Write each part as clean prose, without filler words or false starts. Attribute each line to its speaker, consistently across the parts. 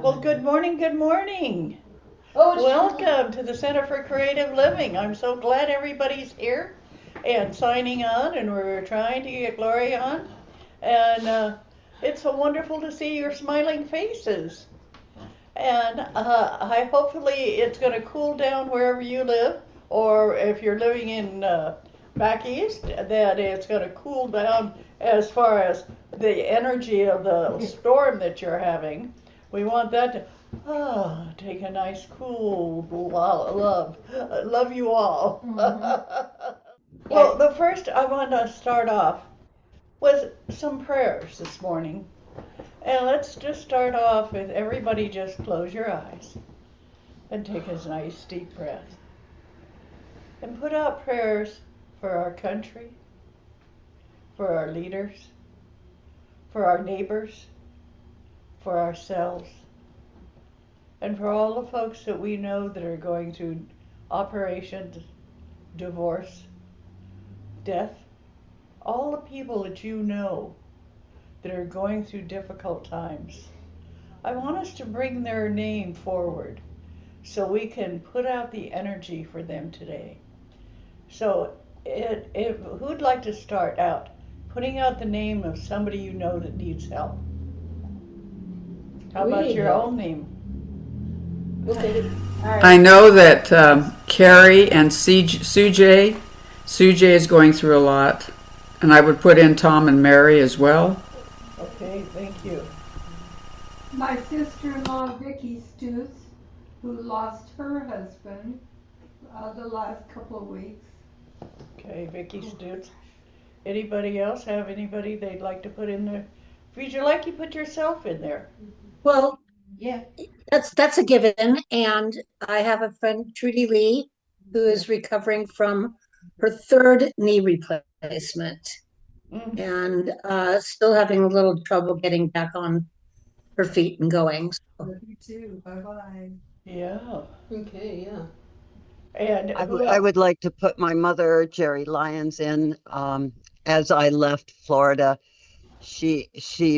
Speaker 1: Well, good morning, good morning.
Speaker 2: Oh, it's
Speaker 1: Welcome to the Center for Creative Living. I'm so glad everybody's here and signing on, and we're trying to get Gloria on. And it's so wonderful to see your smiling faces. And I hopefully it's going to cool down wherever you live, or if you're living in back east, that it's going to cool down as far as the energy of the storm that you're having. We want that to take a nice cool love you all.
Speaker 2: yeah.
Speaker 1: Well, the first I want to start off with some prayers this morning. And let's just start off with everybody just close your eyes and take a nice deep breath and put out prayers for our country, for our leaders, for our neighbors, for ourselves, and for all the folks that we know that are going through operations, divorce, death, all the people that you know that are going through difficult times. I want us to bring their name forward so we can put out the energy for them today. So, who'd like to start out putting out the name of somebody you know that needs help? How
Speaker 2: We
Speaker 1: about
Speaker 2: need
Speaker 1: your
Speaker 2: help.
Speaker 1: own name?
Speaker 2: Okay. All
Speaker 3: I
Speaker 2: right.
Speaker 3: know that Carrie and Sujay is going through a lot, and I would put in Tom and Mary as well.
Speaker 1: Okay, thank you.
Speaker 4: My sister-in-law, Vicky Stutz, who lost her husband the last couple of weeks.
Speaker 1: Okay, Vicky Stutz. Anybody else have anybody they'd like to put in there? If you'd like, you put yourself in there.
Speaker 5: Well,
Speaker 2: Yeah.
Speaker 5: that's a given. And I have a friend, Trudy Lee, who is recovering from her third knee replacement
Speaker 1: Mm,
Speaker 5: and still having a little trouble getting back on her feet and going. So,
Speaker 4: You too. Bye bye.
Speaker 1: yeah.
Speaker 2: Okay. Yeah.
Speaker 1: And who
Speaker 6: I
Speaker 1: else?
Speaker 6: would like to put my mother, Jerry Lyons, in. As I left Florida, she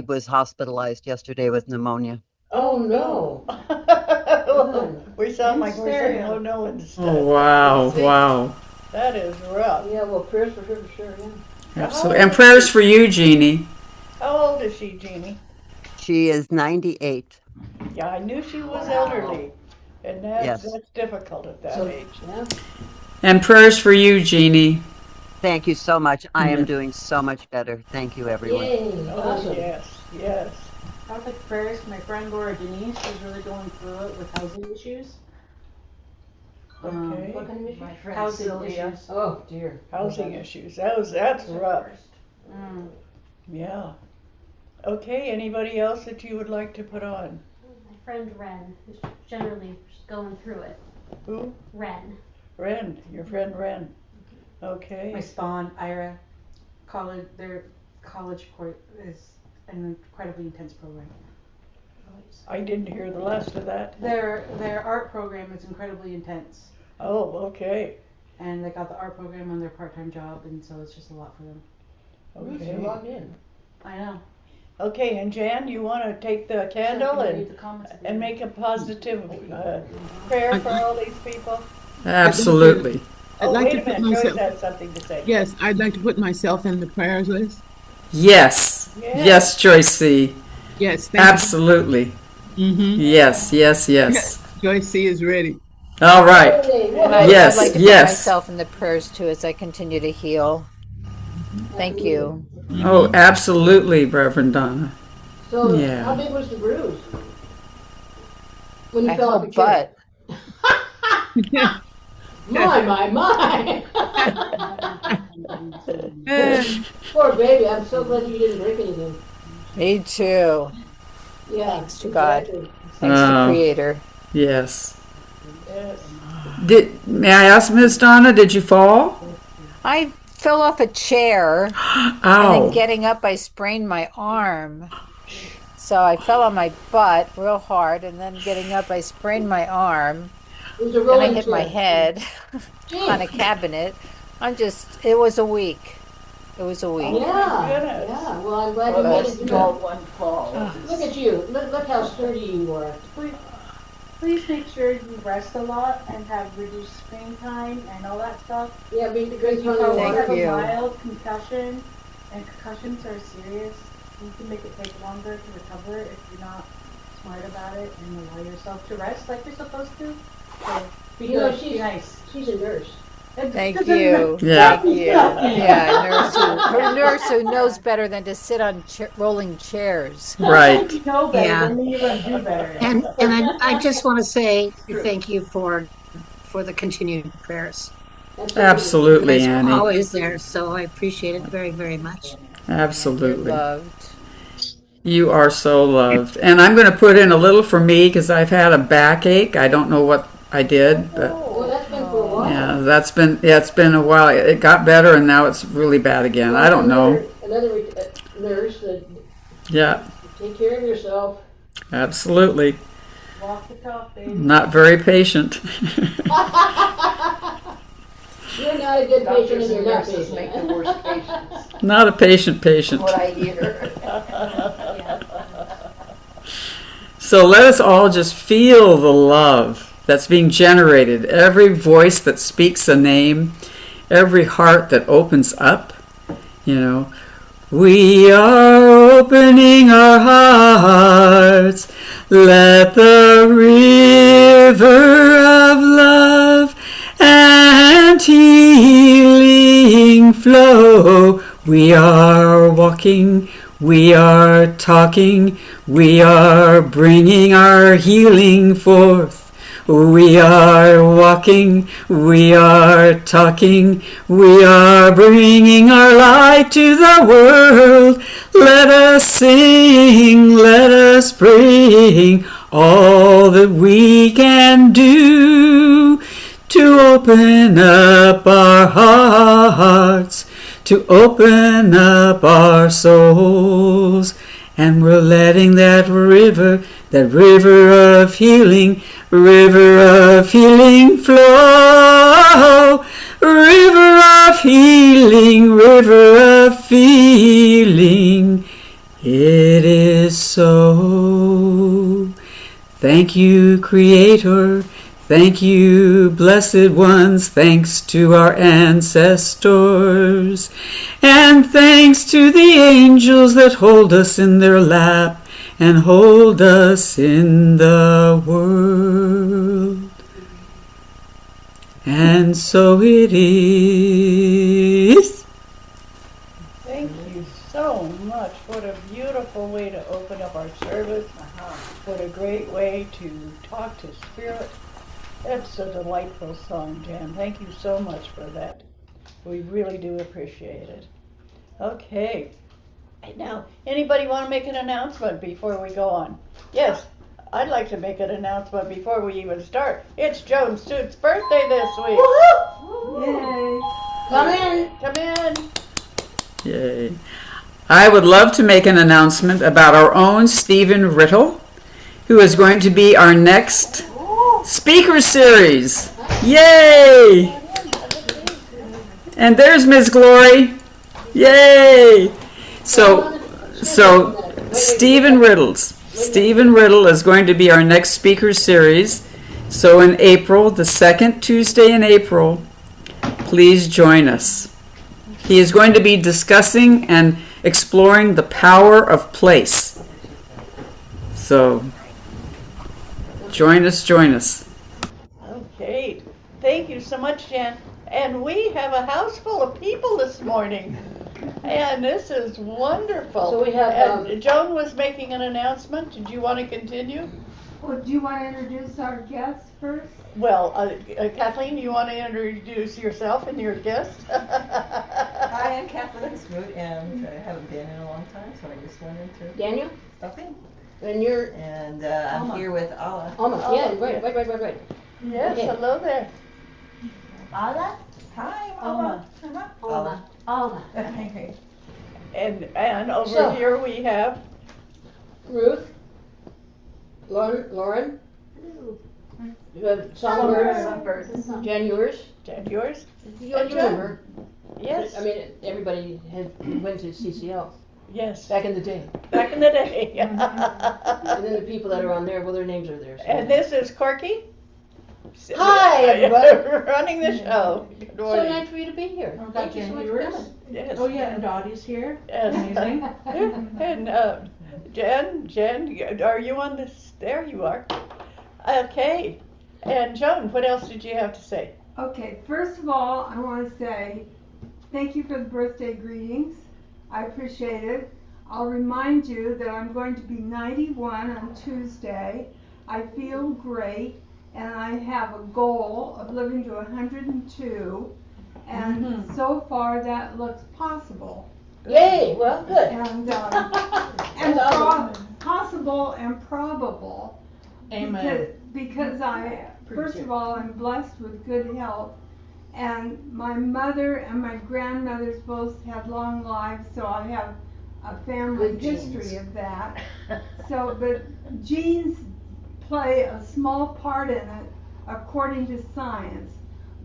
Speaker 6: was hospitalized yesterday with pneumonia.
Speaker 2: Oh
Speaker 1: Oh no.
Speaker 2: no. Man.
Speaker 1: We sound
Speaker 2: In
Speaker 1: like we're saying oh
Speaker 2: stereo.
Speaker 1: no
Speaker 3: Oh,
Speaker 1: instead. You
Speaker 3: wow,
Speaker 1: see?
Speaker 3: wow.
Speaker 1: That is rough.
Speaker 2: Yeah. Well, prayers for her for sure. Yeah.
Speaker 1: How
Speaker 3: Absolutely.
Speaker 1: old
Speaker 3: And
Speaker 1: is
Speaker 3: prayers
Speaker 1: she?
Speaker 3: for you, Jeannie.
Speaker 1: How old is she, Jeannie?
Speaker 6: She is 98.
Speaker 1: Yeah, I knew she was
Speaker 2: Wow.
Speaker 1: elderly, and
Speaker 6: Yes.
Speaker 1: that's difficult at that
Speaker 2: So
Speaker 1: age.
Speaker 2: yeah.
Speaker 3: And prayers for you, Jeannie.
Speaker 6: Thank you so much. I am
Speaker 3: Yeah.
Speaker 6: doing so much better. Thank you, everyone.
Speaker 2: Yay.
Speaker 1: Oh
Speaker 2: Awesome.
Speaker 1: yes, yes.
Speaker 7: I would like prayers for my friend Laura Denise, who's really going through it with housing issues.
Speaker 1: Okay.
Speaker 2: What kind of issue?
Speaker 7: My friend housing Sylvia. Issues.
Speaker 2: Oh dear.
Speaker 1: Housing issues. That's rough.
Speaker 7: Mm.
Speaker 1: Yeah. Okay. Anybody else that you would like to put on?
Speaker 7: My friend Ren, who's generally going through it.
Speaker 1: Who?
Speaker 7: Ren.
Speaker 1: Ren. Your friend Ren.
Speaker 8: My
Speaker 1: Okay.
Speaker 8: spawn, Ira, their college court is an incredibly intense program.
Speaker 1: I didn't hear the last of that.
Speaker 8: Their art program is incredibly intense,
Speaker 1: Oh, okay.
Speaker 8: and they got the art program on their part-time job, and so it's just a lot for them.
Speaker 2: Ruth,
Speaker 1: Okay.
Speaker 2: you're logged in.
Speaker 8: I know.
Speaker 1: Okay. And Jan, you want to take the candle
Speaker 8: So I can read
Speaker 1: and
Speaker 8: the comments
Speaker 1: and
Speaker 8: later.
Speaker 1: make a positive prayer for all these people?
Speaker 3: Absolutely.
Speaker 9: I'd
Speaker 1: Oh,
Speaker 9: like
Speaker 1: wait
Speaker 9: to
Speaker 1: a
Speaker 9: put
Speaker 1: minute. Joyce
Speaker 9: myself,
Speaker 1: has something to say.
Speaker 9: yes, I'd like to put myself in the prayers list.
Speaker 3: Yes.
Speaker 1: Yes.
Speaker 3: Yes, Joyce C.
Speaker 9: Yes, thank
Speaker 3: Absolutely.
Speaker 9: you. Mm-hmm.
Speaker 3: Yes, yes, yes.
Speaker 9: Joyce C is ready.
Speaker 3: All right.
Speaker 2: Hey,
Speaker 10: And
Speaker 2: whoa.
Speaker 10: I'd
Speaker 3: Yes,
Speaker 10: like to put
Speaker 3: yes.
Speaker 10: myself in the prayers too as I continue to heal. Thank you.
Speaker 3: Oh, absolutely, Reverend Donna.
Speaker 2: So
Speaker 3: Yeah.
Speaker 2: how big was the bruise? When you
Speaker 10: My
Speaker 2: fell off
Speaker 10: whole
Speaker 2: the chair.
Speaker 10: butt.
Speaker 2: My. Poor baby. I'm so glad you didn't break anything.
Speaker 10: Me too.
Speaker 2: Yeah.
Speaker 10: Thanks to God.
Speaker 2: exactly.
Speaker 10: Thanks to
Speaker 3: Oh.
Speaker 10: Creator.
Speaker 3: Yes.
Speaker 1: Yes.
Speaker 3: May I ask, Miss Donna, did you fall?
Speaker 10: I fell off a chair and then
Speaker 3: Ow.
Speaker 10: getting up I sprained my arm. So I fell on my butt real hard and then getting up I sprained my arm.
Speaker 2: It was a
Speaker 10: Then I
Speaker 2: rolling
Speaker 10: hit my
Speaker 2: chair.
Speaker 10: head on a
Speaker 2: Jeez.
Speaker 10: cabinet. It was a week. It was a week.
Speaker 2: Yeah,
Speaker 1: goodness.
Speaker 2: yeah. Well, I'm glad
Speaker 3: Well,
Speaker 2: you made
Speaker 3: that's
Speaker 2: it through.
Speaker 3: called one fall.
Speaker 2: Look at you. Look how sturdy you are.
Speaker 8: Please make sure you rest a lot and have reduced screen time and all that stuff.
Speaker 2: Yeah,
Speaker 8: Because you
Speaker 2: plenty of
Speaker 8: have
Speaker 2: water.
Speaker 8: a mild concussion, and concussions are serious. You can make it take longer to recover if you're not smart about it and allow yourself to rest like you're supposed to. So be
Speaker 2: You know,
Speaker 8: good, be nice.
Speaker 2: She's a nurse.
Speaker 10: Thank you.
Speaker 3: Yeah.
Speaker 10: Thank you. Yeah, her nurse who knows better than to sit on rolling chairs.
Speaker 3: Right.
Speaker 8: You know better,
Speaker 5: Yeah.
Speaker 8: then you're going to do better.
Speaker 5: And I just want to say thank you for the continued prayers.
Speaker 3: Absolutely,
Speaker 5: It's
Speaker 3: Annie.
Speaker 5: always there, so I appreciate it very, very much.
Speaker 3: Absolutely.
Speaker 10: Loved.
Speaker 3: You are so loved. And I'm going to put in a little for me because I've had a backache. I don't know what I did, but
Speaker 2: Well, that's been for a while.
Speaker 3: yeah, it's been a while. It got better and now it's really bad again. I don't know.
Speaker 2: Another nurse that
Speaker 3: Yeah,
Speaker 2: take care of yourself.
Speaker 3: absolutely.
Speaker 8: Walk the talk, baby.
Speaker 3: Not very patient.
Speaker 2: You're not a good patient and you're not
Speaker 6: Nurses
Speaker 2: patient.
Speaker 6: make the worst patients.
Speaker 3: Not a patient.
Speaker 6: What I hear.
Speaker 3: So let us all just feel the love that's being generated. Every voice that speaks a name, every heart that opens up, We are opening our hearts. Let the river of love and healing flow. We are walking, we are talking, we are bringing our healing forth. We are walking, we are talking, we are bringing our light to the world. Let us sing, let us bring all that we can do to open up our hearts, to open up our souls. And we're letting that river of healing flow. River of healing. It is so. Thank you, Creator. Thank you, blessed ones. Thanks to our ancestors. And thanks to the angels that hold us in their lap and hold us in the world. And so it is.
Speaker 1: Thank you so much. What a beautiful way to open up our service. What a great way to talk to Spirit. That's a delightful song, Jan. Thank you so much for that. We really do appreciate it. Okay. Now, anybody want to make an announcement before we go on? Yes, I'd like to make an announcement before we even start. It's Joan Suit's birthday this week.
Speaker 4: Yay.
Speaker 2: Come in.
Speaker 1: Come in.
Speaker 3: Yay. I would love to make an announcement about our own Stephen Riddle, who is going to be our next speaker series. Yay! And there's Ms. Glory. Yay! So Stephen Riddle is going to be our next speaker series. So in April, the second Tuesday in April, please join us. He is going to be discussing and exploring the power of place. So join us.
Speaker 1: Okay. Thank you so much, Jan. And we have a house full of people this morning. And this is wonderful.
Speaker 2: So we have,
Speaker 1: and Joan was making an announcement. Did you want to continue?
Speaker 4: Well, do you want to introduce our guests first?
Speaker 1: Well, Kathleen, do you want to introduce yourself and your guest?
Speaker 11: Hi, I'm Kathleen Smoot, and I haven't been in a long time, so I just wanted to
Speaker 2: Daniel?
Speaker 11: stop in.
Speaker 2: And you're
Speaker 11: And I'm here with Ala.
Speaker 2: Alma. Yeah, right.
Speaker 1: Yes,
Speaker 2: Okay.
Speaker 1: hello there.
Speaker 11: Ala? Hi, Mama.
Speaker 2: Alma.
Speaker 11: Okay.
Speaker 1: And over
Speaker 2: So-
Speaker 1: here we have
Speaker 2: Ruth. Lauren. Songbird. Jan, yours.
Speaker 1: Jan, yours.
Speaker 2: Your number.
Speaker 1: Yes.
Speaker 2: I mean, everybody went to CCL
Speaker 1: Yes.
Speaker 2: back in the day.
Speaker 1: Back in the day.
Speaker 2: And then the people that are on there, well, their names are there. So.
Speaker 1: And this is Corky.
Speaker 2: Hi, everybody.
Speaker 1: Running the show. Good
Speaker 2: So
Speaker 1: morning.
Speaker 2: nice for you to be here.
Speaker 8: Oh,
Speaker 2: Thank
Speaker 8: got
Speaker 2: you so much for
Speaker 8: viewers.
Speaker 2: coming.
Speaker 1: Yes.
Speaker 8: Oh yeah, and Dottie's here.
Speaker 1: Yes.
Speaker 8: Amazing.
Speaker 1: And Jen, are you on this? There you are. Okay. And Joan, what else did you have to say?
Speaker 4: Okay, first of all, I want to say thank you for the birthday greetings. I appreciate it. I'll remind you that I'm going to be 91 on Tuesday. I feel great, and I have a goal of living to 102, and so far that looks possible.
Speaker 2: Yay! Well, good.
Speaker 4: And
Speaker 2: awesome.
Speaker 4: possible and probable.
Speaker 8: Amen.
Speaker 4: Because I, first of all, I'm blessed with good health, and my mother and my grandmothers both had long lives, so I have a family
Speaker 2: Good genes.
Speaker 4: history of that. So, but genes play a small part in it, according to science,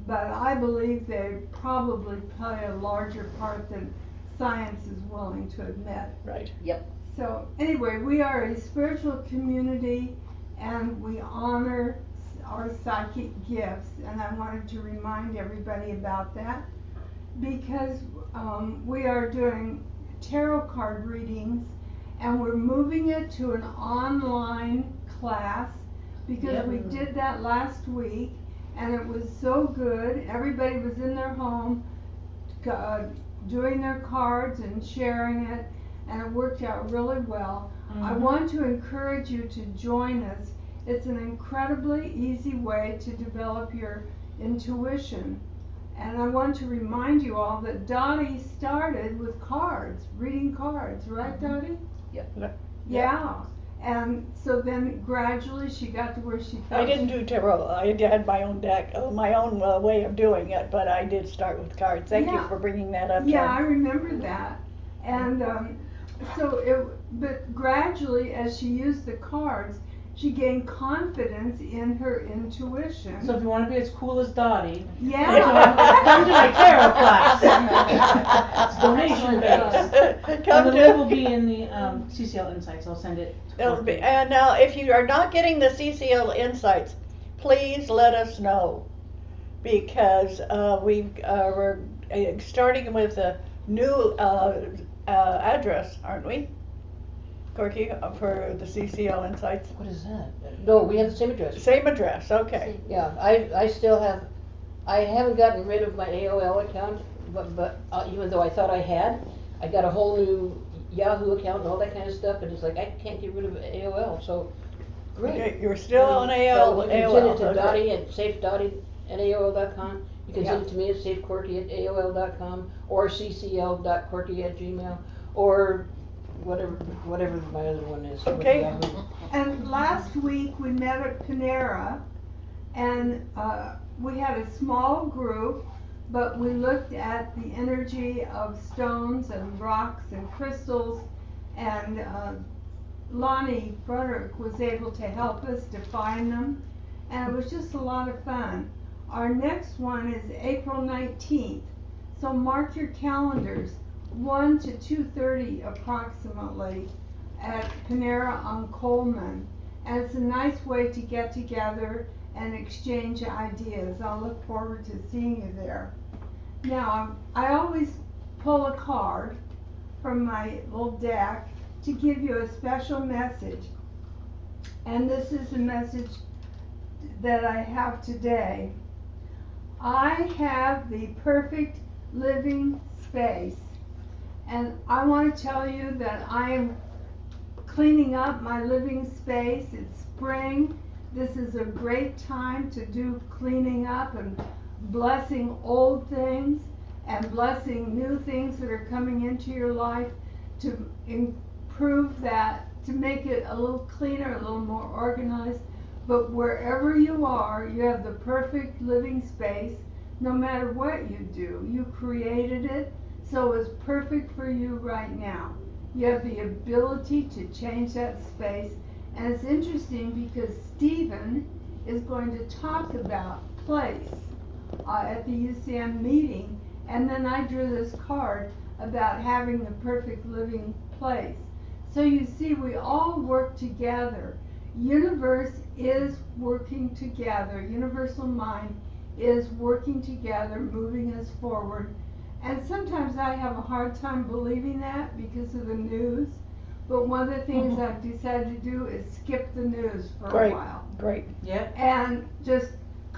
Speaker 4: but I believe they probably play a larger part than science is willing to admit.
Speaker 1: Right.
Speaker 2: Yep.
Speaker 4: So anyway, we are a spiritual community, and we honor our psychic gifts, and I wanted to remind everybody about that because we are doing tarot card readings, and we're moving it to an online class because we did that last week, and it was so good. Everybody was in their home doing their cards and sharing it, and it worked out really well. I want to encourage you to join us. It's an incredibly easy way to develop your intuition. And I want to remind you all that Dottie started with cards, reading cards, right, Dottie?
Speaker 2: Yep.
Speaker 4: Yeah. And so then gradually she got to where she felt.
Speaker 1: I didn't do tarot. I had my own deck, my own way of doing it, but I did start with cards. Thank you for bringing that up.
Speaker 4: Yeah, I
Speaker 1: Jen.
Speaker 4: remember that. And but gradually as she used the cards, she gained confidence in her intuition.
Speaker 8: So if you want to be as cool as Dottie,
Speaker 4: Yeah.
Speaker 8: come to my tarot class. It's donation based. And the link will be in the CCL Insights. I'll send it.
Speaker 1: It'll be, and now, if you are not getting the CCL insights, please let us know, because we're starting with a new address, aren't we, Corky, for the CCL insights?
Speaker 2: What is that? No, we have the same address.
Speaker 1: Same address, okay.
Speaker 2: Yeah, I still have, I haven't gotten rid of my AOL account, but even though I thought I had, I got a whole new Yahoo account and all that kind of stuff, and it's like, I can't get rid of AOL, so, great.
Speaker 1: Okay, you're still on
Speaker 2: So
Speaker 1: AOL.
Speaker 2: you can send it to
Speaker 1: okay.
Speaker 2: Dottie at safedottie@AOL.com. You can send it to me at safecorky@AOL.com, or ccl.corky@gmail, or whatever my other one is.
Speaker 1: Okay.
Speaker 4: And last week we met at Panera, and we had a small group, but we looked at the energy of stones and rocks and crystals, and Lonnie Broderick was able to help us define them, and it was just a lot of fun. Our next one is April 19th, so mark your calendars, 1 to 2:30 approximately at Panera on Coleman, and it's a nice way to get together and exchange ideas. I'll look forward to seeing you there. Now, I always pull a card from my little deck to give you a special message, and this is the message that I have today. I have the perfect living space, and I want to tell you that I am cleaning up my living space. It's spring. This is a great time to do cleaning up and blessing old things and blessing new things that are coming into your life to improve that, to make it a little cleaner, a little more organized. But wherever you are, you have the perfect living space, no matter what you do. You created it, so it's perfect for you right now. You have the ability to change that space. And it's interesting because Stephen is going to talk about place at the UCM meeting, And then I drew this card about having the perfect living place. So you see, we all work together. Universe is working together. Universal mind is working together, moving us forward. And sometimes I have a hard time believing that because of the news. But one of the things I've decided to do is skip the news for a while.
Speaker 1: Great.
Speaker 11: Yep.
Speaker 4: And just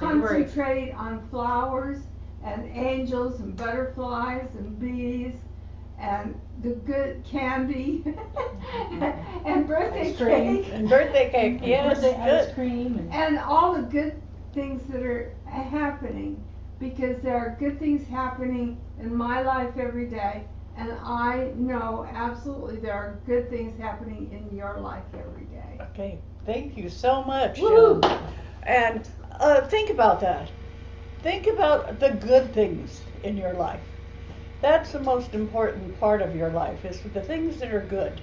Speaker 11: Take a break.
Speaker 4: concentrate on flowers and angels and butterflies and bees and the good candy and birthday
Speaker 8: Ice cream.
Speaker 4: cake
Speaker 1: And birthday cake, yes,
Speaker 8: Birthday ice
Speaker 1: good.
Speaker 8: cream
Speaker 4: and all the good things that are happening, because there are good things happening in my life every day, and I know absolutely there are good things happening in your life every day.
Speaker 1: Okay, thank you so much.
Speaker 2: Woo!
Speaker 1: Joan. And think about that. Think about the good things in your life. That's the most important part of your life, is the things that are good.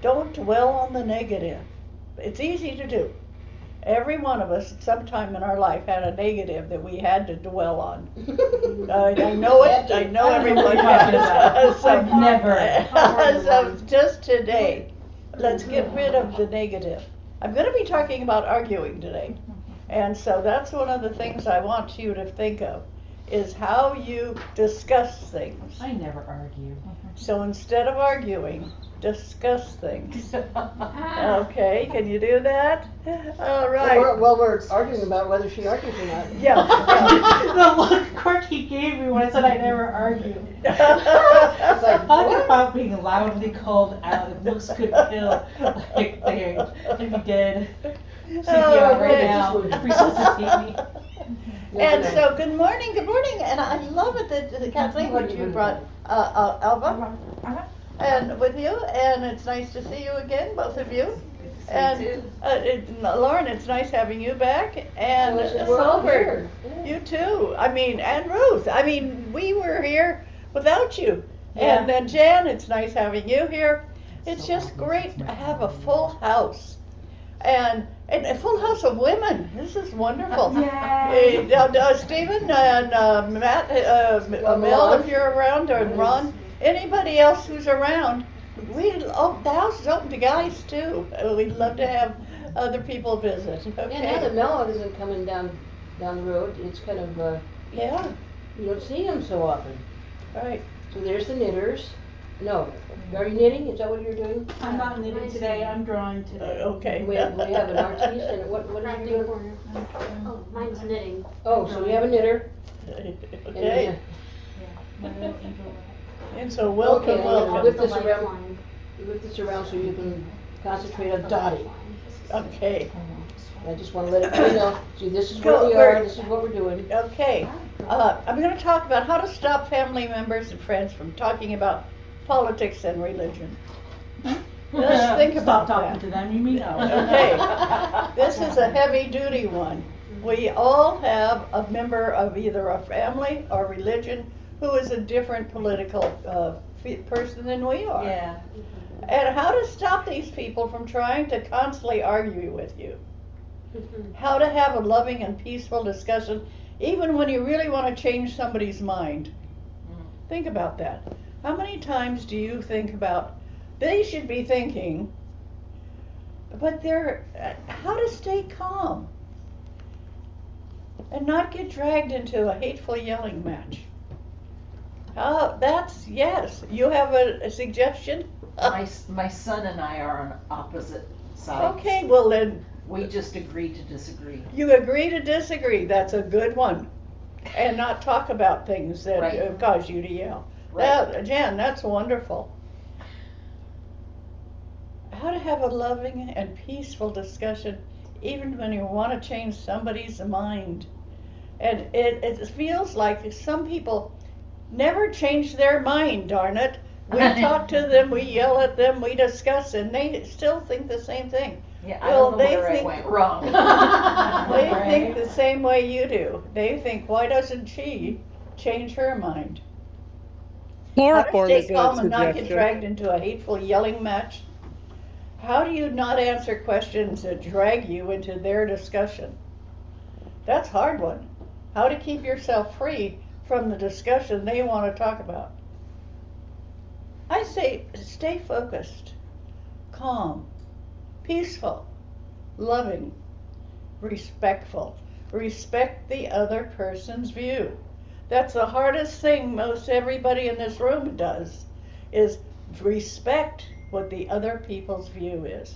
Speaker 1: Don't dwell on the negative. It's easy to do. Every one of us at some time in our life had a negative that we had to dwell on. I know it. I know everyone has. So,
Speaker 11: I've never.
Speaker 1: so just today, let's get rid of the negative. I'm going to be talking about arguing today. And so that's one of the things I want you to think of, is how you discuss things.
Speaker 11: I never argue.
Speaker 1: So instead of arguing, discuss things. Okay, can you do that? All right.
Speaker 2: Well, we're arguing about whether she argues or not.
Speaker 1: Yeah.
Speaker 8: The look Corky gave me when I said I never argue.
Speaker 2: It's like,
Speaker 8: Talk about being loudly called out. If looks could kill, like I'd be dead. CPR right now. Resuscitate me.
Speaker 1: And so, good morning, and I love it that Kathleen, what you brought Alva, and with you, and it's nice to see you again, both of you. And Lauren, it's nice having you back, and
Speaker 2: we're all
Speaker 1: Solberg,
Speaker 2: here.
Speaker 1: you too. I mean, and Ruth. I mean, we were here without you,
Speaker 11: Yeah.
Speaker 1: and then Jan, it's nice having you here. It's just great to have a full house, and a full house of women. This is wonderful.
Speaker 4: Yay!
Speaker 1: Stephen and Matt, Mel, if you're around, or Ron, anybody else who's around, the house is open to guys too. We'd love to have other people visit.
Speaker 2: And now
Speaker 1: Okay.
Speaker 2: that Mel isn't coming down the road, it's kind of,
Speaker 1: Yeah,
Speaker 2: you don't see him so often.
Speaker 1: right.
Speaker 2: So there's the knitters. No, are you knitting? Is that what you're doing?
Speaker 8: I'm not knitting today. I'm drawing today.
Speaker 1: Okay.
Speaker 2: We have an artiste, and what are you doing?
Speaker 12: Oh, mine's knitting.
Speaker 2: Oh, so we have a knitter.
Speaker 1: Okay. And so welcome,
Speaker 2: Okay, I'm gonna
Speaker 1: welcome.
Speaker 2: whip this around. Whip this around so you can concentrate on Dottie.
Speaker 1: Okay.
Speaker 2: I just want to let everybody know. See, this is where
Speaker 1: Go,
Speaker 2: we are.
Speaker 1: Bert.
Speaker 2: This is what we're doing.
Speaker 1: Okay, I'm going to talk about how to stop family members and friends from talking about politics and religion. Let's think about
Speaker 8: Stop talking
Speaker 1: that.
Speaker 8: to them. You mean?
Speaker 1: Okay, this is a heavy-duty one. We all have a member of either a family or religion who is a different political person than we are.
Speaker 11: Yeah.
Speaker 1: And how to stop these people from trying to constantly argue with you. How to have a loving and peaceful discussion, even when you really want to change somebody's mind. Think about that. How many times do you think about, they should be thinking, but how to stay calm and not get dragged into a hateful yelling match? Yes. You have a suggestion?
Speaker 11: My son and I are on opposite sides.
Speaker 1: Okay, well then,
Speaker 11: We just agree to disagree.
Speaker 1: you agree to disagree. That's a good one. And not talk about things that
Speaker 11: Right.
Speaker 1: cause you to yell.
Speaker 11: Right.
Speaker 1: Jan, that's wonderful. How to have a loving and peaceful discussion even when you want to change somebody's mind. And it feels like some people never change their mind, darn it. We talk to them, we yell at them, we discuss, and they still think the same thing.
Speaker 11: Yeah, I
Speaker 1: Well,
Speaker 11: don't know
Speaker 1: they
Speaker 11: where I
Speaker 1: think-
Speaker 11: went wrong.
Speaker 1: They think the same way you do. They think, why doesn't she change her mind? How to stay calm and not get dragged into a hateful yelling match? How do you not answer questions that drag you into their discussion? That's a hard one. How to keep yourself free from the discussion they want to talk about. I say stay focused, calm, peaceful, loving, respectful. Respect the other person's view. That's the hardest thing most everybody in this room does, is respect what the other people's view is.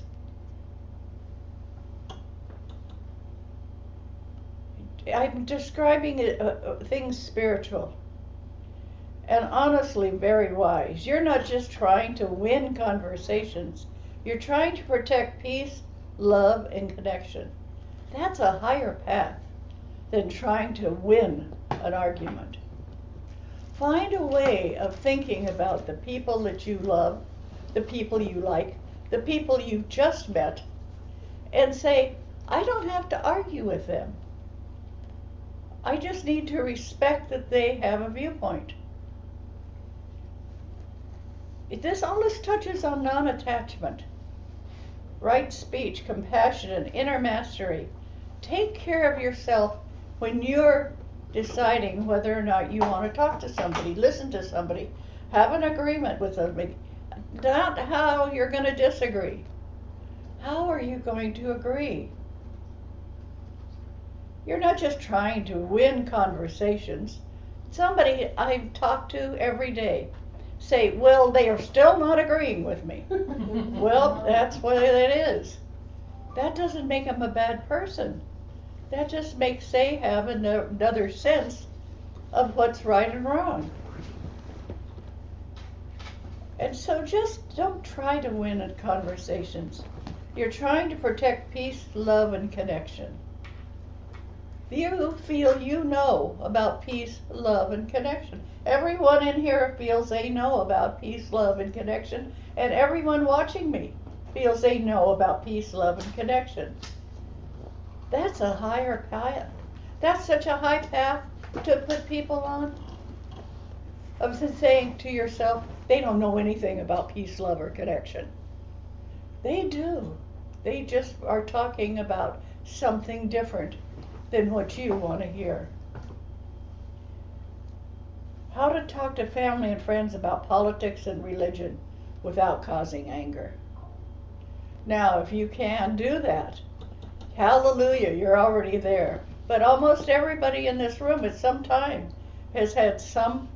Speaker 1: I'm describing things spiritual and honestly very wise. You're not just trying to win conversations. You're trying to protect peace, love, and connection. That's a higher path than trying to win an argument. Find a way of thinking about the people that you love, the people you like, the people you just met, and say, I don't have to argue with them. I just need to respect that they have a viewpoint. All this touches on non-attachment, right speech, compassion, and inner mastery. Take care of yourself when you're deciding whether or not you want to talk to somebody, listen to somebody, have an agreement with somebody. Not how you're going to disagree. How are you going to agree? You're not just trying to win conversations. Somebody I talk to every day say, well, they are still not agreeing with me. Well, that's what it is. That doesn't make them a bad person. That just makes they have another sense of what's right and wrong. And so just don't try to win at conversations. You're trying to protect peace, love, and connection. You feel you know about peace, love, and connection. Everyone in here feels they know about peace, love, and connection, and everyone watching me feels they know about peace, love, and connection. That's a higher path. That's such a high path to put people on. Of saying to yourself, they don't know anything about peace, love, or connection. They do. They just are talking about something different than what you want to hear. How to talk to family and friends about politics and religion without causing anger. Now, if you can do that, hallelujah, you're already there. But almost everybody in this room at some time has had some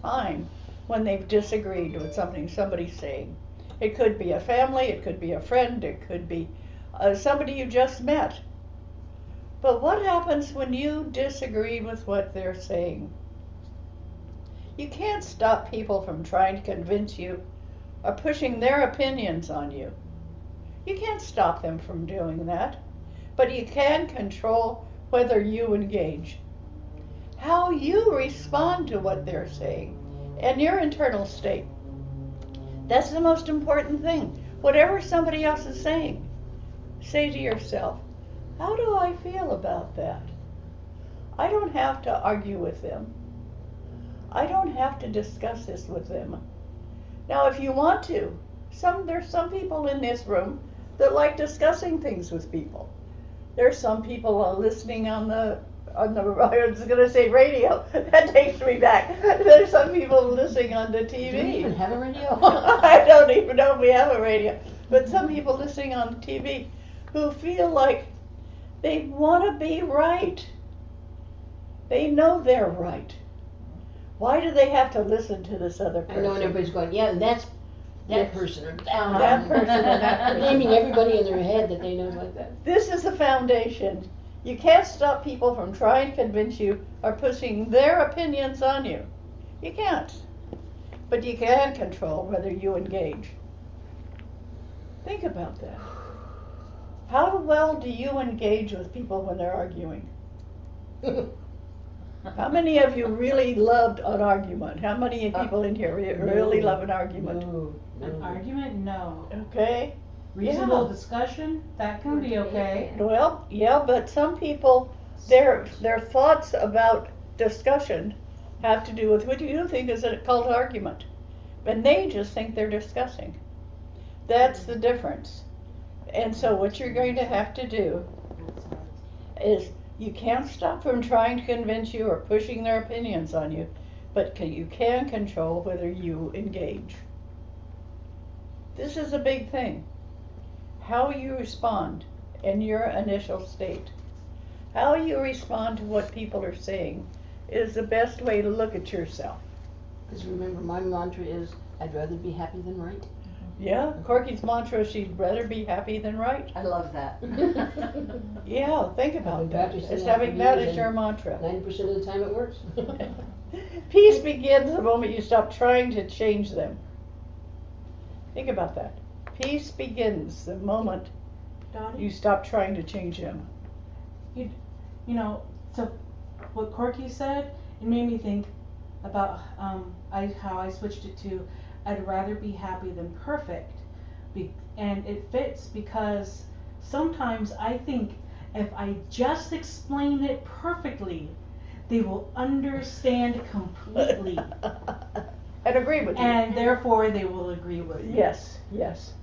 Speaker 1: time when they've disagreed with something somebody's saying. It could be a family, it could be a friend, it could be somebody you just met. But what happens when you disagree with what they're saying? You can't stop people from trying to convince you or pushing their opinions on you. You can't stop them from doing that. But you can control whether you engage. How you respond to what they're saying and your internal state. That's the most important thing. Whatever somebody else is saying, say to yourself, how do I feel about that? I don't have to argue with them. I don't have to discuss this with them. Now, if you want to, there's some people in this room that like discussing things with people. There's some people listening on the I was going to say radio. That takes me back. There's some people listening on the TV.
Speaker 2: Do we even have a radio?
Speaker 1: I don't even know if we have a radio. But some people listening on the TV who feel like they want to be right. They know they're right. Why do they have to listen to this other person?
Speaker 2: I know, and everybody's going, yeah, and that's that person or
Speaker 1: that person and that person.
Speaker 2: Naming everybody in their head that they know like that.
Speaker 1: This is the foundation. You can't stop people from trying to convince you or pushing their opinions on you. You can't. But you can control whether you engage. Think about that. How well do you engage with people when they're arguing? How many of you really loved an argument? How many people in here really love an argument?
Speaker 8: An argument? No.
Speaker 1: Okay.
Speaker 8: Reasonable discussion? That can be okay.
Speaker 1: Well, yeah, but some people, their thoughts about discussion have to do with what you think is called argument. And they just think they're discussing. That's the difference. And so what you're going to have to do is You can't stop them trying to convince you or pushing their opinions on you, but you can control whether you engage. This is a big thing. How you respond in your initial state. How you respond to what people are saying is the best way to look at yourself.
Speaker 2: Because remember, my mantra is, I'd rather be happy than right.
Speaker 1: Yeah, Corky's mantra, she'd rather be happy than right.
Speaker 11: I love that.
Speaker 1: Yeah, think about
Speaker 2: been
Speaker 1: that.
Speaker 2: practicing
Speaker 1: It's
Speaker 2: that for
Speaker 1: having that
Speaker 2: years,
Speaker 1: as your
Speaker 2: and
Speaker 1: mantra.
Speaker 2: 90% of the time it works.
Speaker 1: Peace begins the moment you stop trying to change them. Think about that. Peace begins the moment
Speaker 8: Dottie?
Speaker 1: you stop trying to change them.
Speaker 8: You know, so what Corky said, it made me think about how I switched it to I'd rather be happy than perfect. And it fits because sometimes I think if I just explain it perfectly, they will understand completely.
Speaker 1: And agree with you.
Speaker 8: And therefore they will agree with me.
Speaker 1: Yes, yes.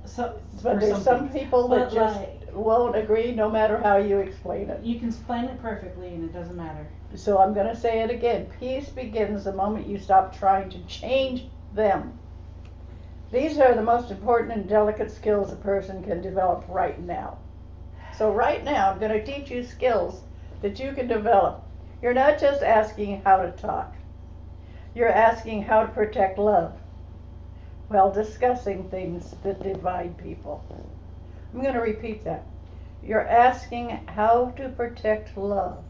Speaker 8: So,
Speaker 1: But there's some people that
Speaker 8: But
Speaker 1: just won't agree no matter how you explain it.
Speaker 8: you can explain it perfectly and it doesn't matter.
Speaker 1: So I'm going to say it again. Peace begins the moment you stop trying to change them. These are the most important and delicate skills a person can develop right now. So right now, I'm going to teach you skills that you can develop. You're not just asking how to talk. You're asking how to protect love while discussing things that divide people. I'm going to repeat that. You're asking how to protect love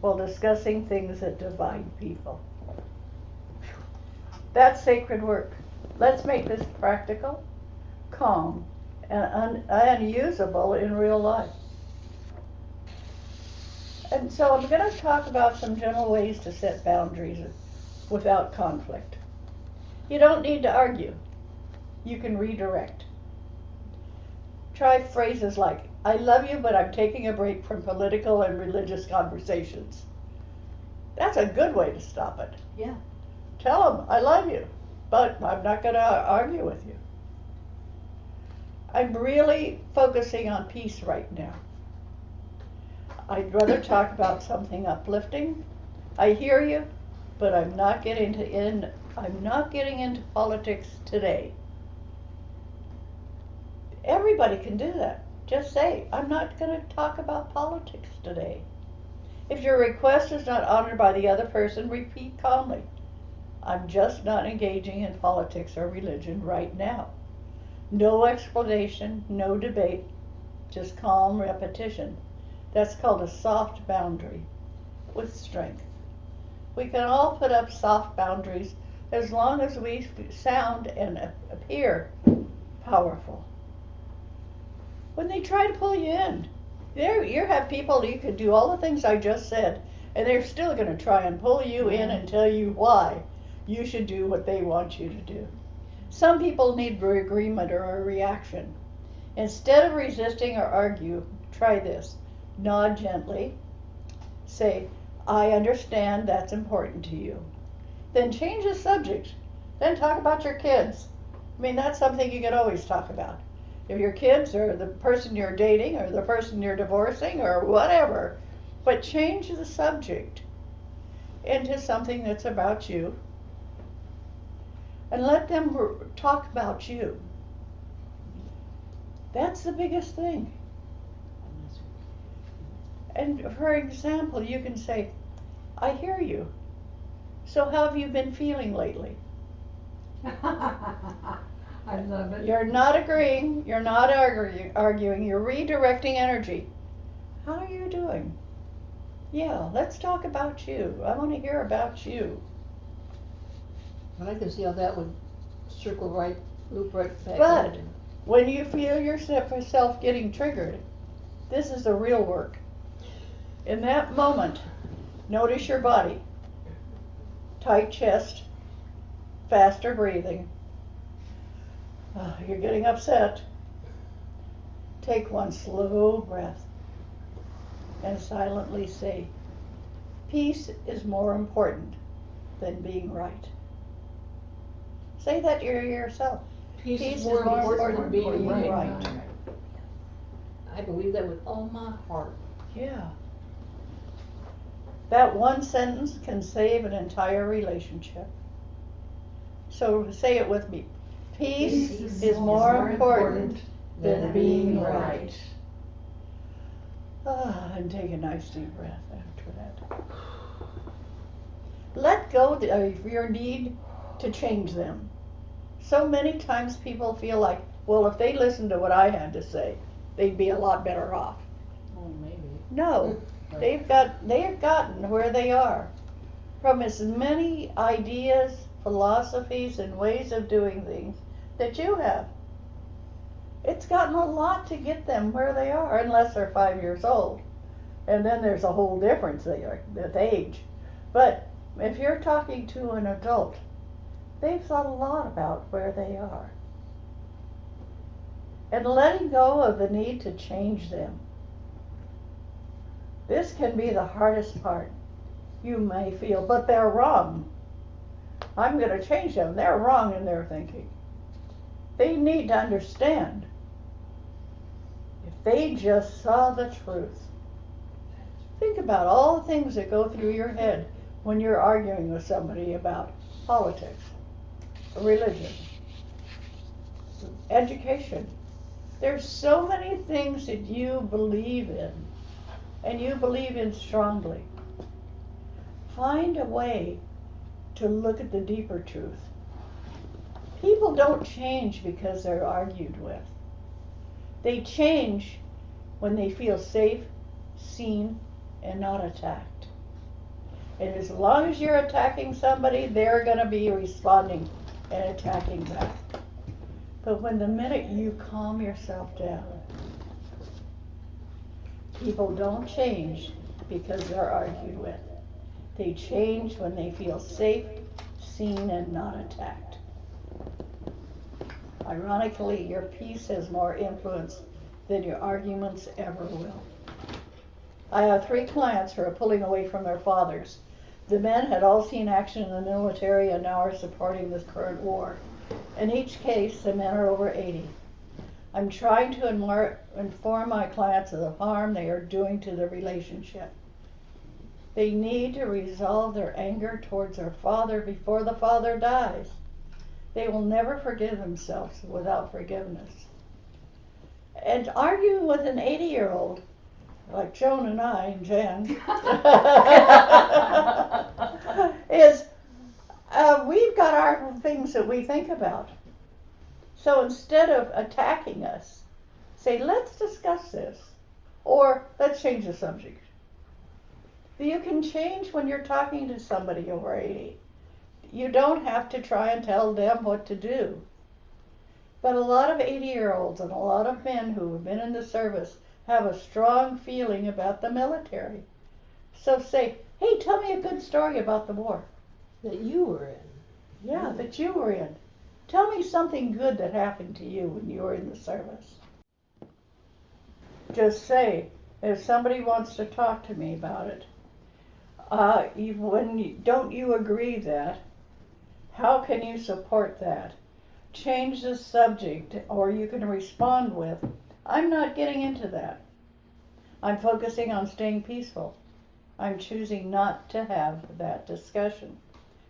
Speaker 1: while discussing things that divide people. That's sacred work. Let's make this practical, calm, and unusable in real life. And so I'm going to talk about some general ways to set boundaries without conflict. You don't need to argue. You can redirect. Try phrases like, I love you, but I'm taking a break from political and religious conversations. That's a good way to stop it.
Speaker 2: Yeah.
Speaker 1: Tell them, I love you, but I'm not going to argue with you. I'm really focusing on peace right now. I'd rather talk about something uplifting. I hear you, but I'm not getting into politics today. Everybody can do that. Just say, I'm not going to talk about politics today. If your request is not honored by the other person, repeat calmly, I'm just not engaging in politics or religion right now. No explanation, no debate, just calm repetition. That's called a soft boundary with strength. We can all put up soft boundaries as long as we sound and appear powerful. When they try to pull you in, you have people you could do all the things I just said, and they're still going to try and pull you in and tell you why you should do what they want you to do. Some people need agreement or a reaction. Instead of resisting or argue, try this. Nod gently. Say, I understand that's important to you. Then change the subject. Then talk about your kids. I mean, that's something you can always talk about. If your kids or the person you're dating or the person you're divorcing or whatever, but change the subject into something that's about you and let them talk about you. That's the biggest thing. And for example, you can say, I hear you. So how have you been feeling lately?
Speaker 4: I love it.
Speaker 1: You're not agreeing, you're not arguing, you're redirecting energy. How are you doing? Yeah, let's talk about you. I want to hear about you.
Speaker 2: And I can see how that would loop right back.
Speaker 1: But when you feel yourself getting triggered, this is the real work. In that moment, notice your body. Tight chest, faster breathing. You're getting upset. Take one slow breath and silently say, peace is more important than being right. Say that to yourself.
Speaker 2: Peace is more important than being right.
Speaker 1: right.
Speaker 2: I believe that with all my heart.
Speaker 1: Yeah. That one sentence can save an entire relationship. So say it with me. Peace is more important than being right. And take a nice deep breath after that. Let go of your need to change them. So many times people feel like, well, if they listened to what I had to say, they'd be a lot better off.
Speaker 2: Oh, maybe.
Speaker 1: No, they have gotten where they are from as many ideas, philosophies, and ways of doing things that you have. It's gotten a lot to get them where they are, unless they're 5 years old. And then there's a whole difference there with age. But if you're talking to an adult, they've thought a lot about where they are. And letting go of the need to change them. This can be the hardest part. You may feel, but they're wrong. I'm going to change them. They're wrong in their thinking. They need to understand. If they just saw the truth. Think about all the things that go through your head when you're arguing with somebody about politics, religion, education. There's so many things that you believe in, and you believe in strongly. Find a way to look at the deeper truth. People don't change because they're argued with. They change when they feel safe, seen, and not attacked. And as long as you're attacking somebody, they're going to be responding and attacking back. But when the minute you calm yourself down, people don't change because they're argued with. They change when they feel safe, seen, and not attacked. Ironically, your peace has more influence than your arguments ever will. I have 3 clients who are pulling away from their fathers. The men had all seen action in the military and now are supporting this current war. In each case, the men are over 80. I'm trying to inform my clients of the harm they are doing to the relationship. They need to resolve their anger towards their father before the father dies. They will never forgive themselves without forgiveness. And arguing with an 80-year-old, like Joan and I and Jan, is we've got our things that we think about. So instead of attacking us, say, let's discuss this, or let's change the subject. You can change when you're talking to somebody over 80. You don't have to try and tell them what to do. But a lot of 80-year-olds and a lot of men who have been in the service have a strong feeling about the military. So say, hey, tell me a good story about the war.
Speaker 2: That you were in.
Speaker 1: Yeah, that you were in. Tell me something good that happened to you when you were in the service. Just say, if somebody wants to talk to me about it, don't you agree that? How can you support that? Change the subject, or you can respond with, I'm not getting into that. I'm focusing on staying peaceful. I'm choosing not to have that discussion,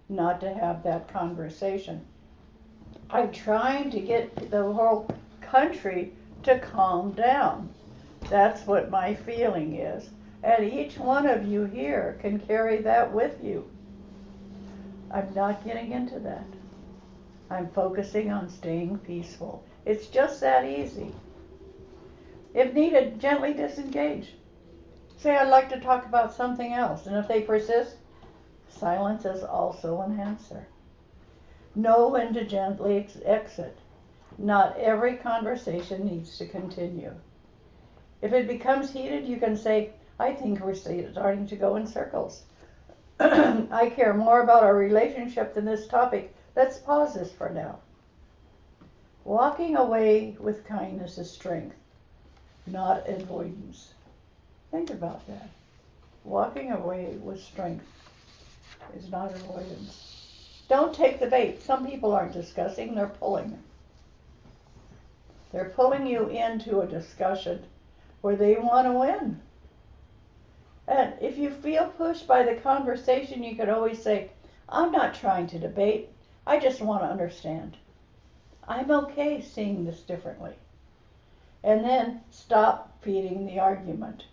Speaker 1: not to have that conversation. I'm trying to get the whole country to calm down. That's what my feeling is. And each one of you here can carry that with you. I'm not getting into that. I'm focusing on staying peaceful. It's just that easy. If needed, gently disengage. Say, I'd like to talk about something else. And if they persist, silence is also an answer. Know when to gently exit. Not every conversation needs to continue. If it becomes heated, you can say, I think we're starting to go in circles. I care more about our relationship than this topic. Let's pause this for now. Walking away with kindness is strength, not avoidance. Think about that. Walking away with strength is not avoidance. Don't take the bait. Some people aren't discussing, they're pulling. They're pulling you into a discussion where they want to win. And if you feel pushed by the conversation, you could always say, I'm not trying to debate. I just want to understand. I'm okay seeing this differently. And then stop feeding the argument.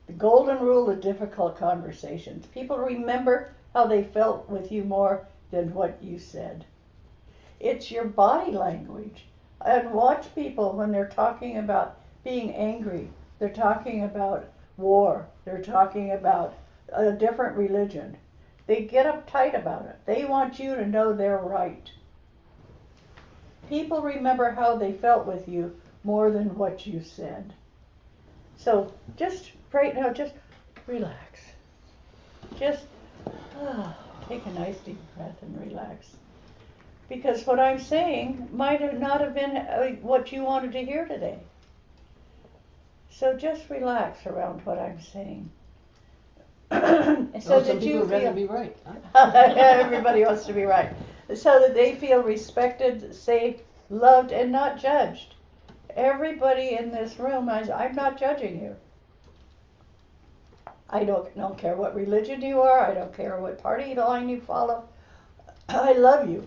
Speaker 1: The golden rule of difficult conversations. People remember how they felt with you more than what you said. It's your body language. And watch people when they're talking about being angry. They're talking about war. They're talking about a different religion. They get uptight about it. They want you to know they're right. People remember how they felt with you more than what you said. So just right now, just relax. Just take a nice deep breath and relax. Because what I'm saying might have not have been what you wanted to hear today. So just relax around what I'm saying. So
Speaker 2: some people would rather be right.
Speaker 1: Huh? Everybody wants to be right. So that they feel respected, safe, loved, and not judged. Everybody in this room, I'm not judging you. I don't care what religion you are. I don't care what party line you follow. I love you.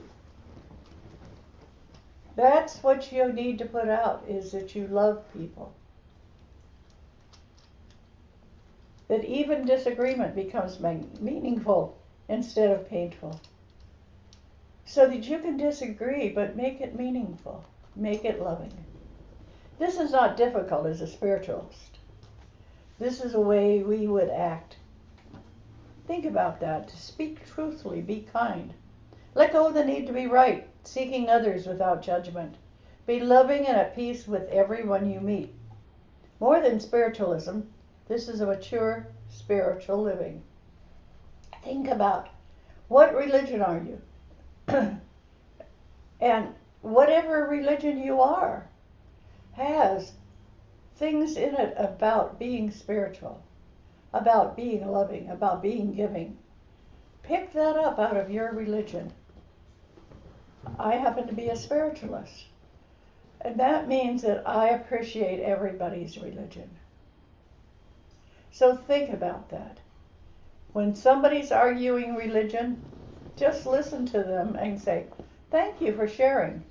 Speaker 1: That's what you need to put out, is that you love people. That even disagreement becomes meaningful instead of painful. So that you can disagree, but make it meaningful. Make it loving. This is not difficult as a spiritualist. This is a way we would act. Think about that. To speak truthfully, be kind. Let go of the need to be right, seeking others without judgment. Be loving and at peace with everyone you meet. More than spiritualism, this is a mature spiritual living. Think about, what religion are you? And whatever religion you are has things in it about being spiritual, about being loving, about being giving. Pick that up out of your religion. I happen to be a spiritualist. And that means that I appreciate everybody's religion. So think about that. When somebody's arguing religion, just listen to them and say, thank you for sharing.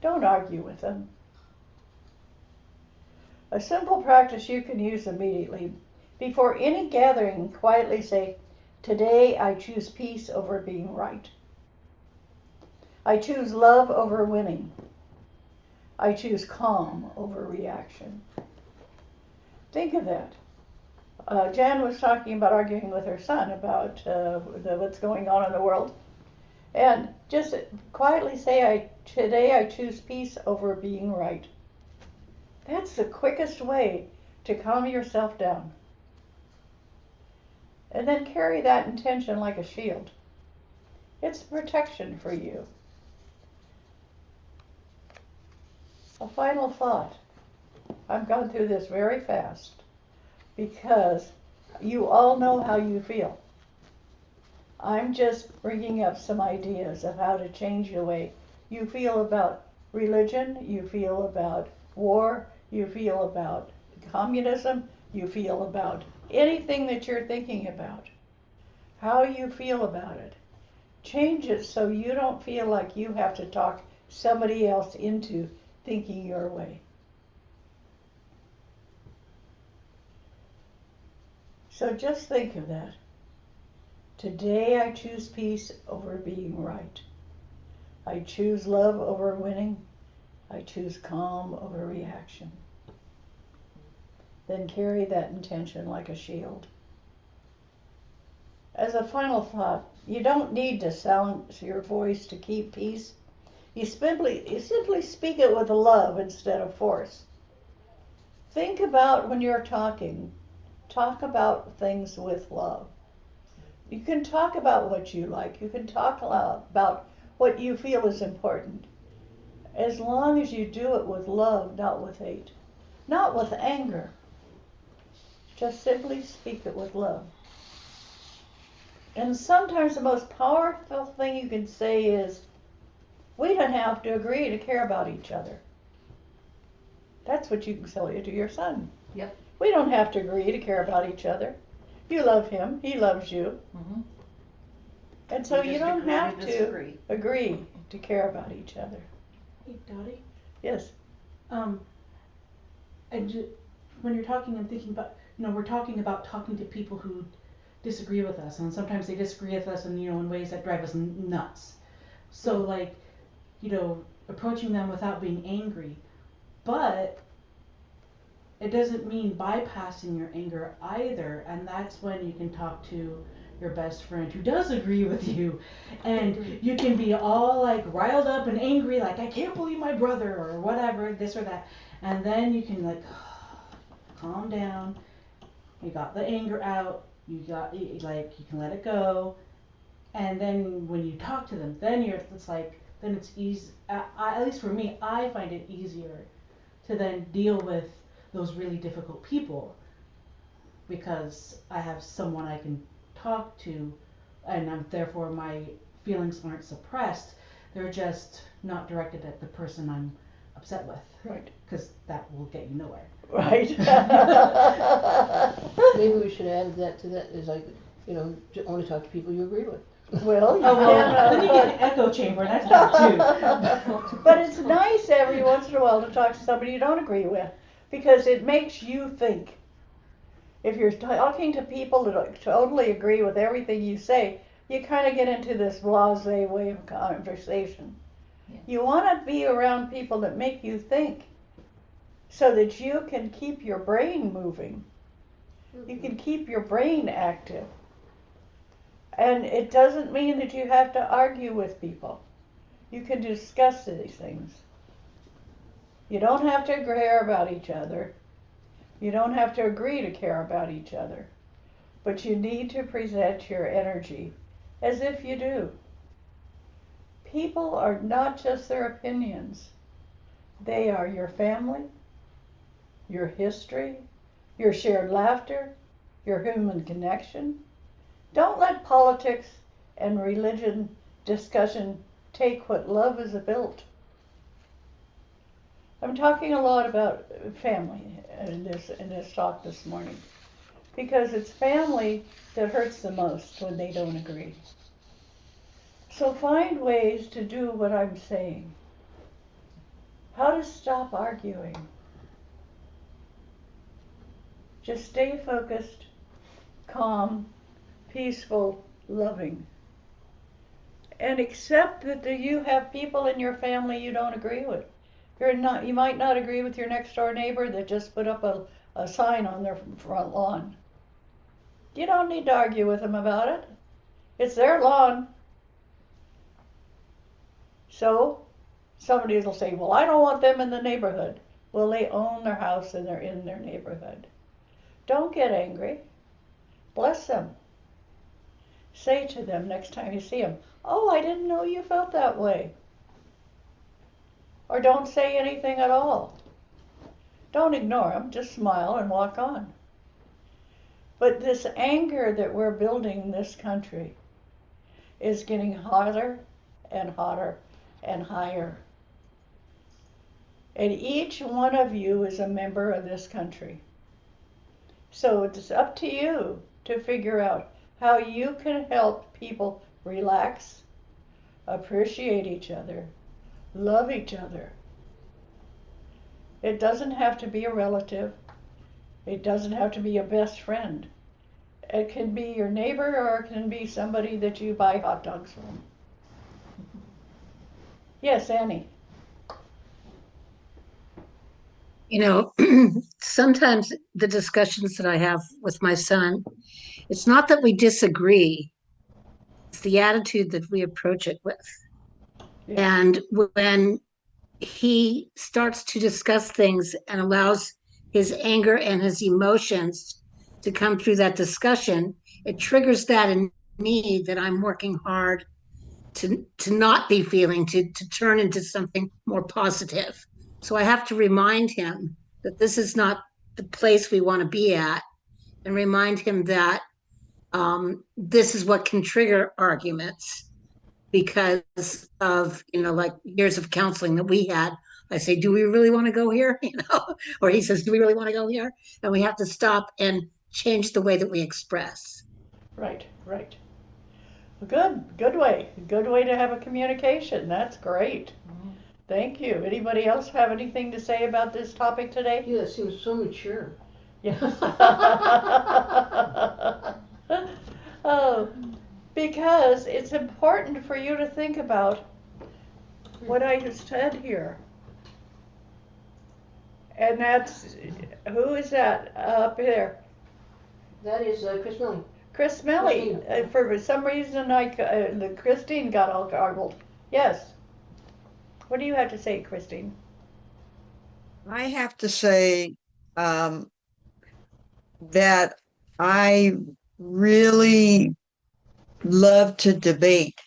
Speaker 1: Don't argue with them. A simple practice you can use immediately. Before any gathering, quietly say, today I choose peace over being right. I choose love over winning. I choose calm over reaction. Think of that. Jan was talking about arguing with her son about what's going on in the world. And just quietly say, today I choose peace over being right. That's the quickest way to calm yourself down. And then carry that intention like a shield. It's protection for you. A final thought. I've gone through this very fast because you all know how you feel. I'm just bringing up some ideas of how to change the way you feel about religion, you feel about war, you feel about communism, you feel about anything that you're thinking about. How you feel about it. Change it so you don't feel like you have to talk somebody else into thinking your way. So just think of that. Today I choose peace over being right. I choose love over winning. I choose calm over reaction. Then carry that intention like a shield. As a final thought, you don't need to silence your voice to keep peace. You simply speak it with love instead of force. Think about when you're talking. Talk about things with love. You can talk about what you like. You can talk about what you feel is important. As long as you do it with love, not with hate. Not with anger. Just simply speak it with love. And sometimes the most powerful thing you can say is, we don't have to agree to care about each other. That's what you can tell to your son.
Speaker 2: Yep.
Speaker 1: We don't have to agree to care about each other. You love him, he loves you.
Speaker 11: Mhm.
Speaker 1: And so
Speaker 11: We
Speaker 1: you
Speaker 11: just
Speaker 1: don't
Speaker 11: agree to
Speaker 1: have to
Speaker 11: disagree.
Speaker 1: agree to care about each other.
Speaker 8: Hey, Dottie.
Speaker 1: Yes.
Speaker 8: When you're talking, I'm thinking about, we're talking about talking to people who disagree with us, and sometimes they disagree with us in ways that drive us nuts. So, like, approaching them without being angry. But it doesn't mean bypassing your anger either, and that's when you can talk to your best friend who does agree with you, and you can be all like riled up and angry, like I can't believe my brother or whatever, this or that, and then you can like calm down. You got the anger out. You can let it go, and then when you talk to them, then it's easy. At least for me, I find it easier to then deal with those really difficult people because I have someone I can talk to, and therefore my feelings aren't suppressed. They're just not directed at the person I'm upset with.
Speaker 1: Right.
Speaker 8: Because that will get you nowhere.
Speaker 1: Right.
Speaker 2: Maybe we should add that to that, is like, only talk to people you agree with.
Speaker 1: Well, you
Speaker 8: then you get an echo chamber, that's bad too.
Speaker 1: But it's nice every once in a while to talk to somebody you don't agree with, because it makes you think. If you're talking to people that totally agree with everything you say, you kind of get into this blasé way of conversation.
Speaker 11: Yeah.
Speaker 1: You want to be around people that make you think, so that you can keep your brain moving. You can keep your brain active. And it doesn't mean that you have to argue with people. You can discuss these things. You don't have to care about each other. You don't have to agree to care about each other. But you need to present your energy as if you do. People are not just their opinions. They are your family, your history, your shared laughter, your human connection. Don't let politics and religion discussion take what love is built. I'm talking a lot about family in this talk this morning, because it's family that hurts the most when they don't agree. So find ways to do what I'm saying. How to stop arguing. Just stay focused, calm, peaceful, loving. And accept that you have people in your family you don't agree with. You might not agree with your next door neighbor that just put up a sign on their front lawn. You don't need to argue with them about it. It's their lawn. So somebody will say, well, I don't want them in the neighborhood. Well, they own their house and they're in their neighborhood. Don't get angry. Bless them. Say to them next time you see them, oh, I didn't know you felt that way. Or don't say anything at all. Don't ignore them, just smile and walk on. But this anger that we're building in this country is getting hotter and hotter and higher. And each one of you is a member of this country. So it's up to you to figure out how you can help people relax, appreciate each other, love each other. It doesn't have to be a relative. It doesn't have to be a best friend. It can be your neighbor, or it can be somebody that you buy hot dogs from. Yes, Annie.
Speaker 5: Sometimes the discussions that I have with my son, it's not that we disagree, it's the attitude that we approach it with. Yeah. And when he starts to discuss things and allows his anger and his emotions to come through that discussion, it triggers that in me that I'm working hard to not be feeling, to turn into something more positive. So I have to remind him that this is not the place we want to be at, and remind him that this is what can trigger arguments because of, like years of counseling that we had I say, do we really want to go here? Or he says, do we really want to go here? And we have to stop and change the way that we express.
Speaker 1: Right, right. Good way. Good way to have a communication. That's great. Thank you. Anybody else have anything to say about this topic today?
Speaker 2: Yeah, that seems so mature.
Speaker 1: Yeah. Oh, because it's important for you to think about what I just said here. And that's, who is that up there?
Speaker 2: That is Chris Milling.
Speaker 1: Chris Melly. For some reason, the Christine got all garbled. Yes. What do you have to say, Christine?
Speaker 13: I have to say that I really love to debate,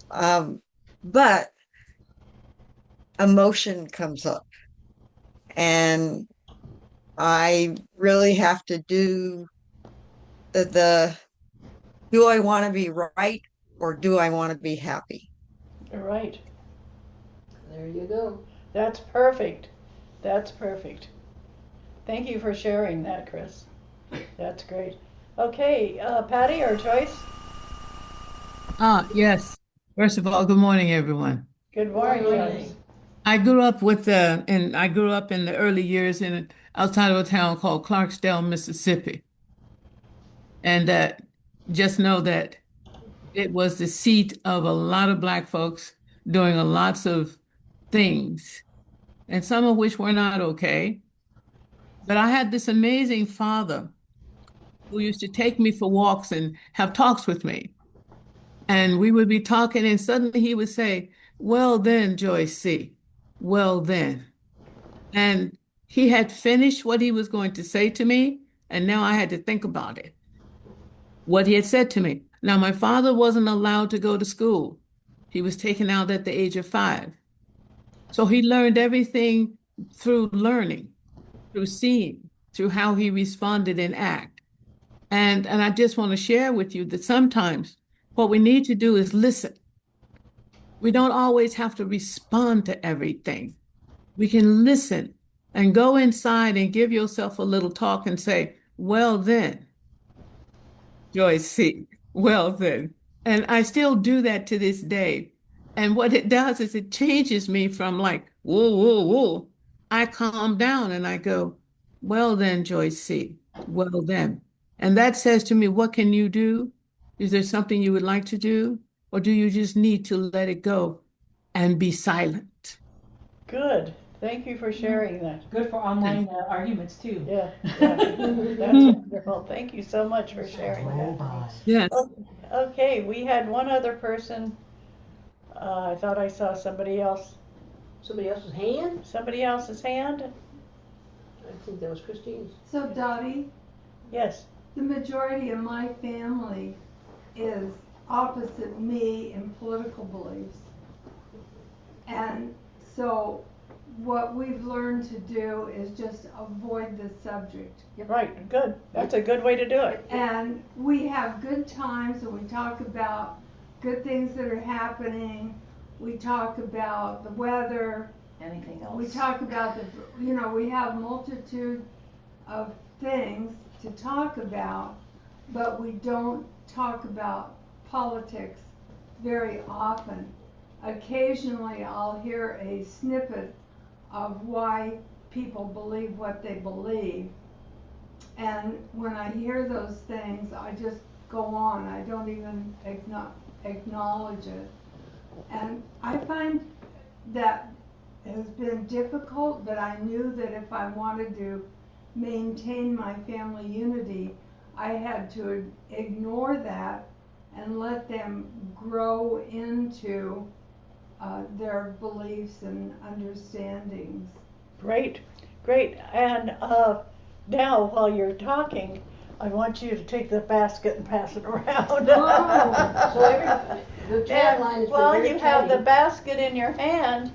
Speaker 13: but emotion comes up, and I really have to do do I want to be right or do I want to be happy?
Speaker 1: Right.
Speaker 2: There you go.
Speaker 1: That's perfect. That's perfect. Thank you for sharing that, Chris. That's great. Okay, Patty or Joyce?
Speaker 9: Yes. First of all, good morning, everyone.
Speaker 1: Good morning, Joyce.
Speaker 9: I grew up I grew up in the early years outside of a town called Clarksdale, Mississippi. And just know that it was the seat of a lot of Black folks doing lots of things, and some of which were not okay. But I had this amazing father who used to take me for walks and have talks with me. And we would be talking, and suddenly he would say, "Well then, Joyce C., well then." And he had finished what he was going to say to me, and now I had to think about it, what he had said to me. Now, my father wasn't allowed to go to school. He was taken out at the age of 5. So he learned everything through learning, through seeing, through how he responded and act. And I just want to share with you that sometimes what we need to do is listen. We don't always have to respond to everything. We can listen and go inside and give yourself a little talk and say, well then, Joyce C., well then. And I still do that to this day. And what it does is it changes me from like, whoa, whoa, whoa. I calm down and I go, well then, Joyce C., well then. And that says to me, what can you do? Is there something you would like to do? Or do you just need to let it go and be silent?
Speaker 1: Good. Thank you for sharing that.
Speaker 8: Good for online arguments too.
Speaker 1: Yeah, that's wonderful. Thank you so much for sharing that.
Speaker 9: Yes.
Speaker 1: Okay, we had one other person. I thought I saw somebody else.
Speaker 2: Somebody else's hand?
Speaker 1: Somebody else's hand?
Speaker 2: I think that was Christine's.
Speaker 4: So Dottie,
Speaker 1: Yes.
Speaker 4: the majority of my family is opposite me in political beliefs. And so what we've learned to do is just avoid the subject.
Speaker 1: Right, good. That's a good way to do it.
Speaker 4: And we have good times and we talk about good things that are happening. We talk about the weather.
Speaker 11: Anything else?
Speaker 4: We talk about we have multitude of things to talk about, but we don't talk about politics very often. Occasionally I'll hear a snippet of why people believe what they believe. And when I hear those things, I just go on. I don't even acknowledge it. And I find that has been difficult, but I knew that if I wanted to maintain my family unity, I had to ignore that and let them grow into their beliefs and understandings.
Speaker 1: Great, great. And now, while you're talking, I want you to take the basket and pass it around.
Speaker 2: So the tagline is
Speaker 1: while you have the basket in your hand,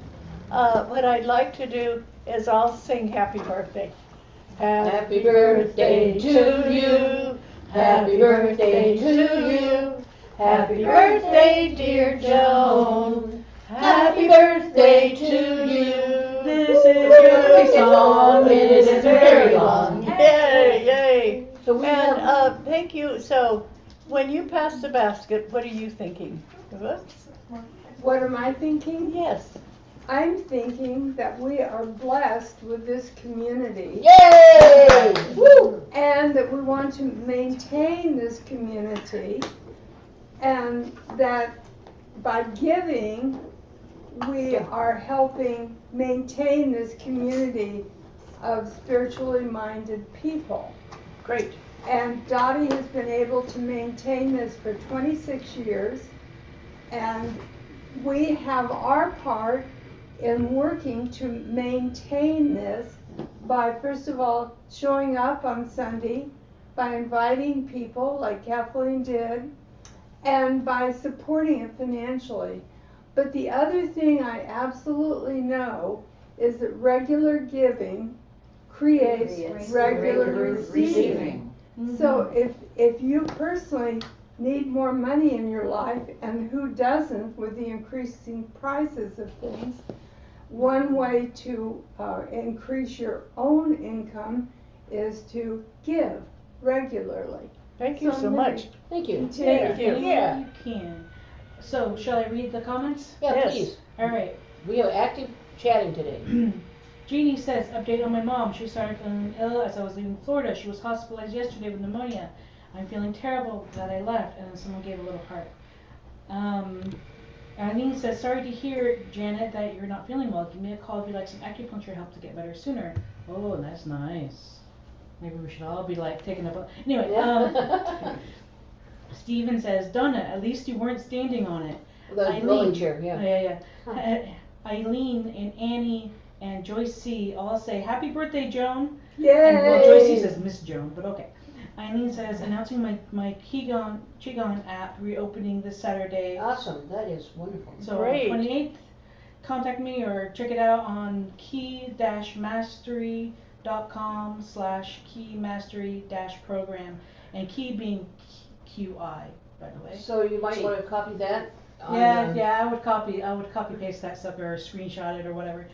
Speaker 1: what I'd like to do is I'll sing happy birthday.
Speaker 2: Happy birthday to you. Happy birthday to you. Happy birthday, dear Joan. Happy birthday to you.
Speaker 8: Good song, it is very long.
Speaker 1: Yay, yay.
Speaker 2: So we
Speaker 1: And
Speaker 2: have,
Speaker 1: thank you. So when you pass the basket, what are you thinking?
Speaker 4: What am I thinking?
Speaker 1: Yes.
Speaker 4: I'm thinking that we are blessed with this community.
Speaker 2: yay! Woo!
Speaker 4: And that we want to maintain this community, and that by giving, we are helping maintain this community of spiritually minded people.
Speaker 1: Great.
Speaker 4: And Dottie has been able to maintain this for 26 years, and we have our part in working to maintain this by, first of all, showing up on Sunday, by inviting people like Kathleen did, and by supporting it financially. But the other thing I absolutely know is that regular giving creates regular receiving. So if you personally need more money in your life, and who doesn't with the increasing prices of things, one way to increase your own income is to give regularly.
Speaker 1: Thank you so much.
Speaker 2: Thank you.
Speaker 1: Thank you.
Speaker 8: Yeah, you can. So, shall I read the comments?
Speaker 2: Yeah,
Speaker 1: Yes.
Speaker 2: please.
Speaker 8: All right.
Speaker 2: We have active chatting today.
Speaker 8: Jeannie says, update on my mom. She started feeling ill as I was leaving Florida. She was hospitalized yesterday with pneumonia. I'm feeling terrible that I left, and then someone gave a little heart. Eileen says, sorry to hear, Janet, that you're not feeling well. Give me a call if you'd like some acupuncture help to get better sooner. Oh, that's nice. Maybe we should all be like taking up. Anyway, Steven says, Donna, at least you weren't standing on it.
Speaker 2: The rolling chair, yeah.
Speaker 8: Yeah. Eileen and Annie and Joyce C. all say, happy birthday, Joan.
Speaker 4: Yay!
Speaker 8: And well, Joyce C. says, Miss Joan, but okay. Eileen says, announcing my Qigong app reopening this Saturday.
Speaker 2: Awesome, that is wonderful.
Speaker 8: So
Speaker 1: Great.
Speaker 8: 28th, contact me or check it out on key-mastery.com/key-mastery-program, and key being QI, by the way.
Speaker 2: So you might want to copy that.
Speaker 8: Yeah, I would copy paste that sucker or screenshot it or whatever.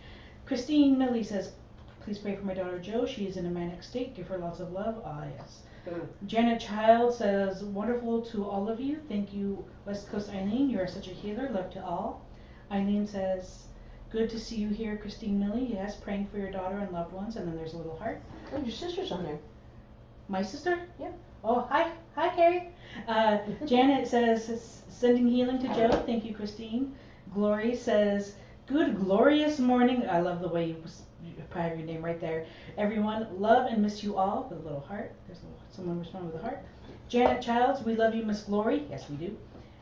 Speaker 8: Christine Millie says, please pray for my daughter Jo. She is in a manic state. Give her lots of love. Ah, yes. Janet Child says, wonderful to all of you. Thank you, West Coast Eileen. You are such a healer. Love to all. Eileen says, good to see you here, Christine Millie. Yes, praying for your daughter and loved ones. And then there's a little heart.
Speaker 2: Oh, your sister's on there.
Speaker 8: My sister?
Speaker 2: Yeah.
Speaker 8: Oh, hi, Carrie. Janet says, sending healing to Jo. Thank you, Christine. Glory says, good glorious morning. I love the way you have your name right there. Everyone, love and miss you all, with a little heart. There's someone responding with a heart. Janet Childs, we love you, Miss Glory. Yes, we do.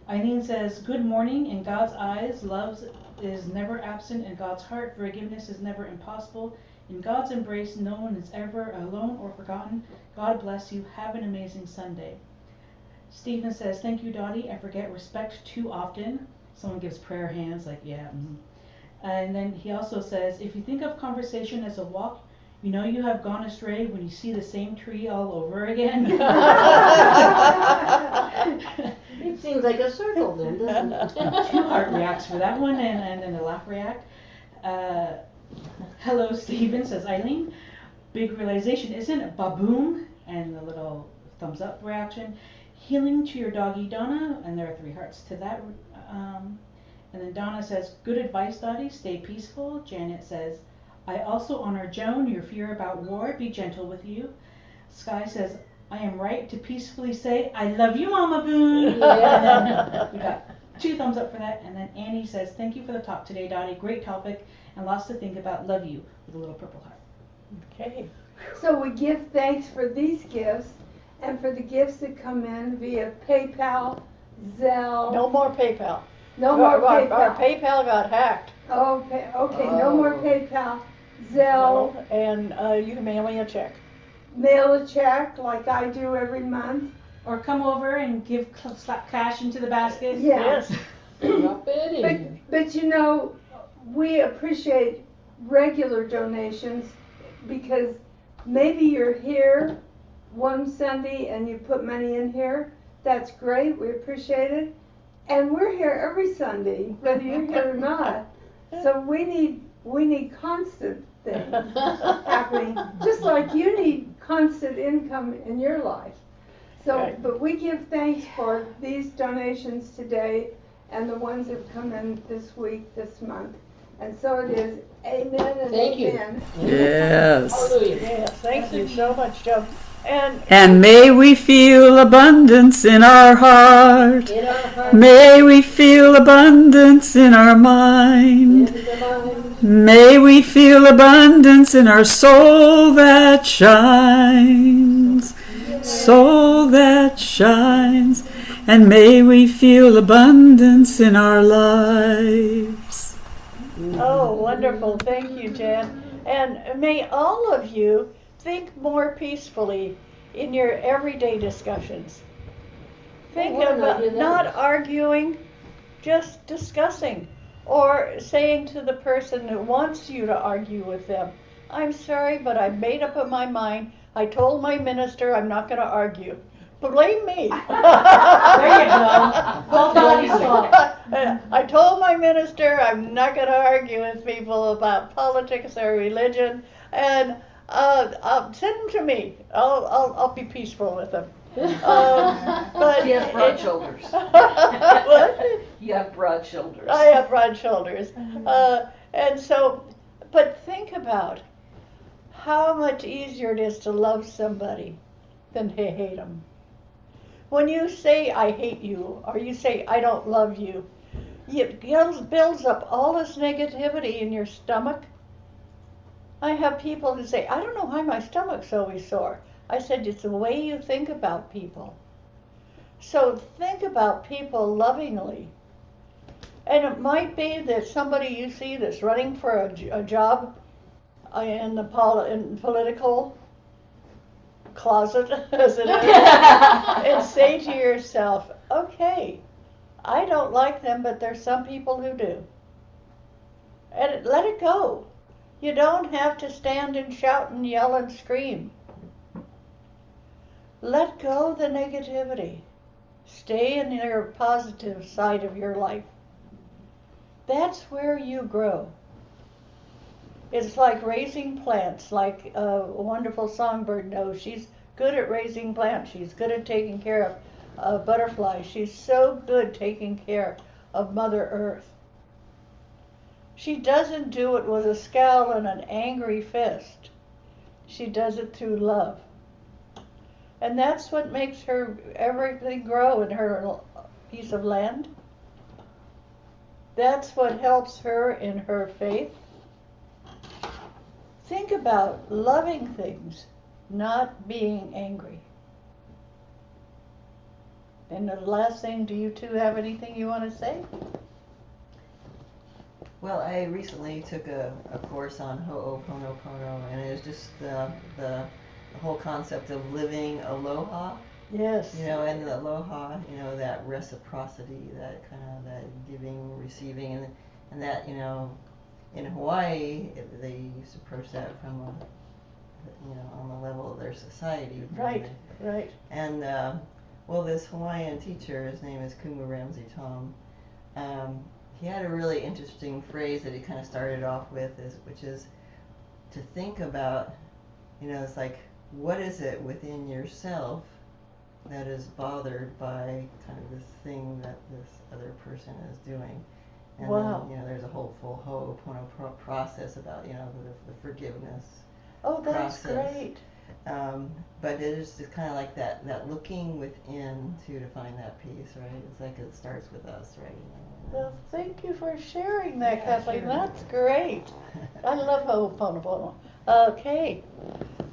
Speaker 8: Eileen says, good morning. In God's eyes, love is never absent. In God's heart, forgiveness is never impossible. In God's embrace, no one is ever alone or forgotten. God bless you. Have an amazing Sunday. Stephen says, thank you, Dottie. I forget respect too often. Someone gives prayer hands, like, yeah. And then he also says, if you think of conversation as a walk, you know you have gone astray when you see the same tree all over again.
Speaker 2: It seems like a circle then, doesn't it?
Speaker 8: 2 heart reacts for that one, and then a laugh react. Hello, Stephen, says Eileen. Big realization, isn't it? Ba-boom, and the little thumbs up reaction. Healing to your doggy, Donna, and there are 3 hearts to that. And then Donna says, good advice, Dottie, stay peaceful. Janet says, I also honor Joan, your fear about war, be gentle with you. Sky says, I am right to peacefully say, I love you, Mama Boon. Yeah. We got 2 thumbs up for that. And then Annie says, thank you for the talk today, Dottie. Great topic and lots to think about. Love you, with a little purple heart.
Speaker 1: Okay.
Speaker 4: So we give thanks for these gifts and for the gifts that come in via PayPal, Zelle.
Speaker 1: No more PayPal.
Speaker 4: No more PayPal.
Speaker 1: Our PayPal got hacked.
Speaker 4: Okay, no more PayPal, Zelle.
Speaker 1: And you can mail me a check.
Speaker 4: Mail a check like I do every month.
Speaker 8: Or come over and slap cash into the basket.
Speaker 4: Yeah.
Speaker 1: Yes.
Speaker 2: Drop it in.
Speaker 4: But you know, we appreciate regular donations because maybe you're here one Sunday and you put money in here. That's great. We appreciate it. And we're here every Sunday, whether you're here or not. So we need We need constant things happening, just like you need constant income in your life. So,
Speaker 1: Right.
Speaker 4: but we give thanks for these donations today and the ones that have come in this week, this month. And so it is. Amen and
Speaker 2: Thank you.
Speaker 4: amen.
Speaker 3: Yes.
Speaker 2: Hallelujah.
Speaker 1: Yes, thank you so much, Joe.
Speaker 3: And may we feel abundance in our heart.
Speaker 2: In our heart,
Speaker 3: May we feel abundance in our mind.
Speaker 2: in the mind,
Speaker 3: May we feel abundance in our soul that shines. Soul that shines. And may we feel abundance in our lives.
Speaker 1: Oh, wonderful. Thank you, Jan. And may all of you think more peacefully in your everyday discussions. Think
Speaker 2: why don't I
Speaker 1: about
Speaker 2: do that?
Speaker 1: not arguing, just discussing, or saying to the person who wants you to argue with them, I'm sorry, but I made up my mind. I told my minister I'm not going to argue. Blame me.
Speaker 8: There you go. Well done, you
Speaker 1: I told my minister I'm not going to argue with people about politics or religion, and send them to me. I'll be peaceful with them. But
Speaker 11: You have broad shoulders.
Speaker 1: What?
Speaker 11: You have broad shoulders.
Speaker 1: I have broad shoulders, and so. But think about how much easier it is to love somebody than to hate them. When you say I hate you, or you say I don't love you, it builds up all this negativity in your stomach. I have people who say, I don't know why my stomach's always sore. I said, it's the way you think about people. So think about people lovingly. And it might be that somebody you see that's running for a job in the political closet, as it is, and say to yourself, okay, I don't like them, but there's some people who do. And let it go. You don't have to stand and shout and yell and scream. Let go the negativity. Stay in your positive side of your life. That's where you grow. It's like raising plants, like a wonderful songbird knows. She's good at raising plants. She's good at taking care of butterflies. She's so good taking care of Mother Earth. She doesn't do it with a scowl and an angry fist. She does it through love. And that's what makes her everything grow in her little piece of land. That's what helps her in her faith. Think about loving things, not being angry. And the last thing, do you two have anything you want to say?
Speaker 11: Well, I recently took a course on Ho'oponopono, and it was just the whole concept of living aloha.
Speaker 1: Yes.
Speaker 11: You know, and the aloha, you know, that reciprocity, that kind of that giving, receiving, and that, you know, in Hawaii, they used to approach that from a, you know, on the level of their society.
Speaker 1: Right, right.
Speaker 11: And, well, this Hawaiian teacher, his name is Kumu Ramsey Tom, he had a really interesting phrase that he kind of started off with, which is to think about, you know, it's like, what is it within yourself that is bothered by kind of this thing that this other person is doing? And
Speaker 1: wow.
Speaker 11: then, you know, there's a whole full Ho'oponopono process about, you know, the forgiveness.
Speaker 1: Oh, that's
Speaker 11: process.
Speaker 1: great.
Speaker 11: But it is just kind of like that looking within to find that peace, right? It's like it starts with us, right? You know?
Speaker 1: Well, thank you for sharing that,
Speaker 11: Yeah,
Speaker 1: Kathleen.
Speaker 11: sure.
Speaker 1: That's great. I love Ho'oponopono. Okay.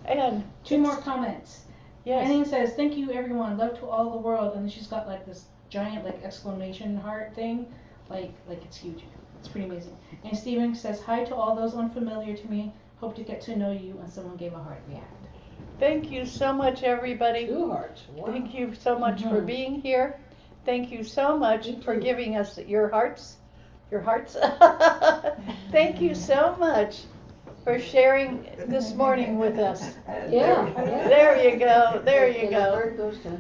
Speaker 1: And
Speaker 8: Two more comments.
Speaker 1: yes.
Speaker 8: Annie says, thank you everyone, love to all the world. And then she's got like this giant like exclamation heart thing. Like it's huge. It's pretty amazing. And Steven says, hi to all those unfamiliar to me. Hope to get to know you. And someone gave a heart react.
Speaker 1: Thank you so much, everybody.
Speaker 2: 2 hearts. Wow.
Speaker 1: Thank you so much for being here. Thank you so much for giving us your hearts. Your hearts. Thank you so much for sharing this morning with us.
Speaker 2: Yeah.
Speaker 1: There you go. There you
Speaker 2: And the
Speaker 1: go.
Speaker 2: heart goes to,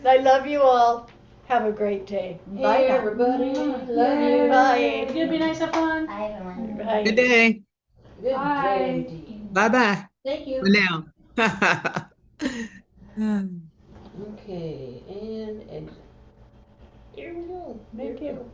Speaker 1: I love you all. Have a great day. Bye
Speaker 2: hey
Speaker 1: now.
Speaker 2: everybody, love you.
Speaker 1: Bye.
Speaker 8: You'll be nice, have fun.
Speaker 12: I don't want to.
Speaker 2: Bye.
Speaker 9: Good day.
Speaker 2: Good
Speaker 4: Bye.
Speaker 2: day indeed.
Speaker 9: Bye-bye
Speaker 2: Thank you.
Speaker 9: for now.
Speaker 2: Okay, and exit. Here we go.
Speaker 1: Thank
Speaker 2: Here we
Speaker 1: you.
Speaker 2: go.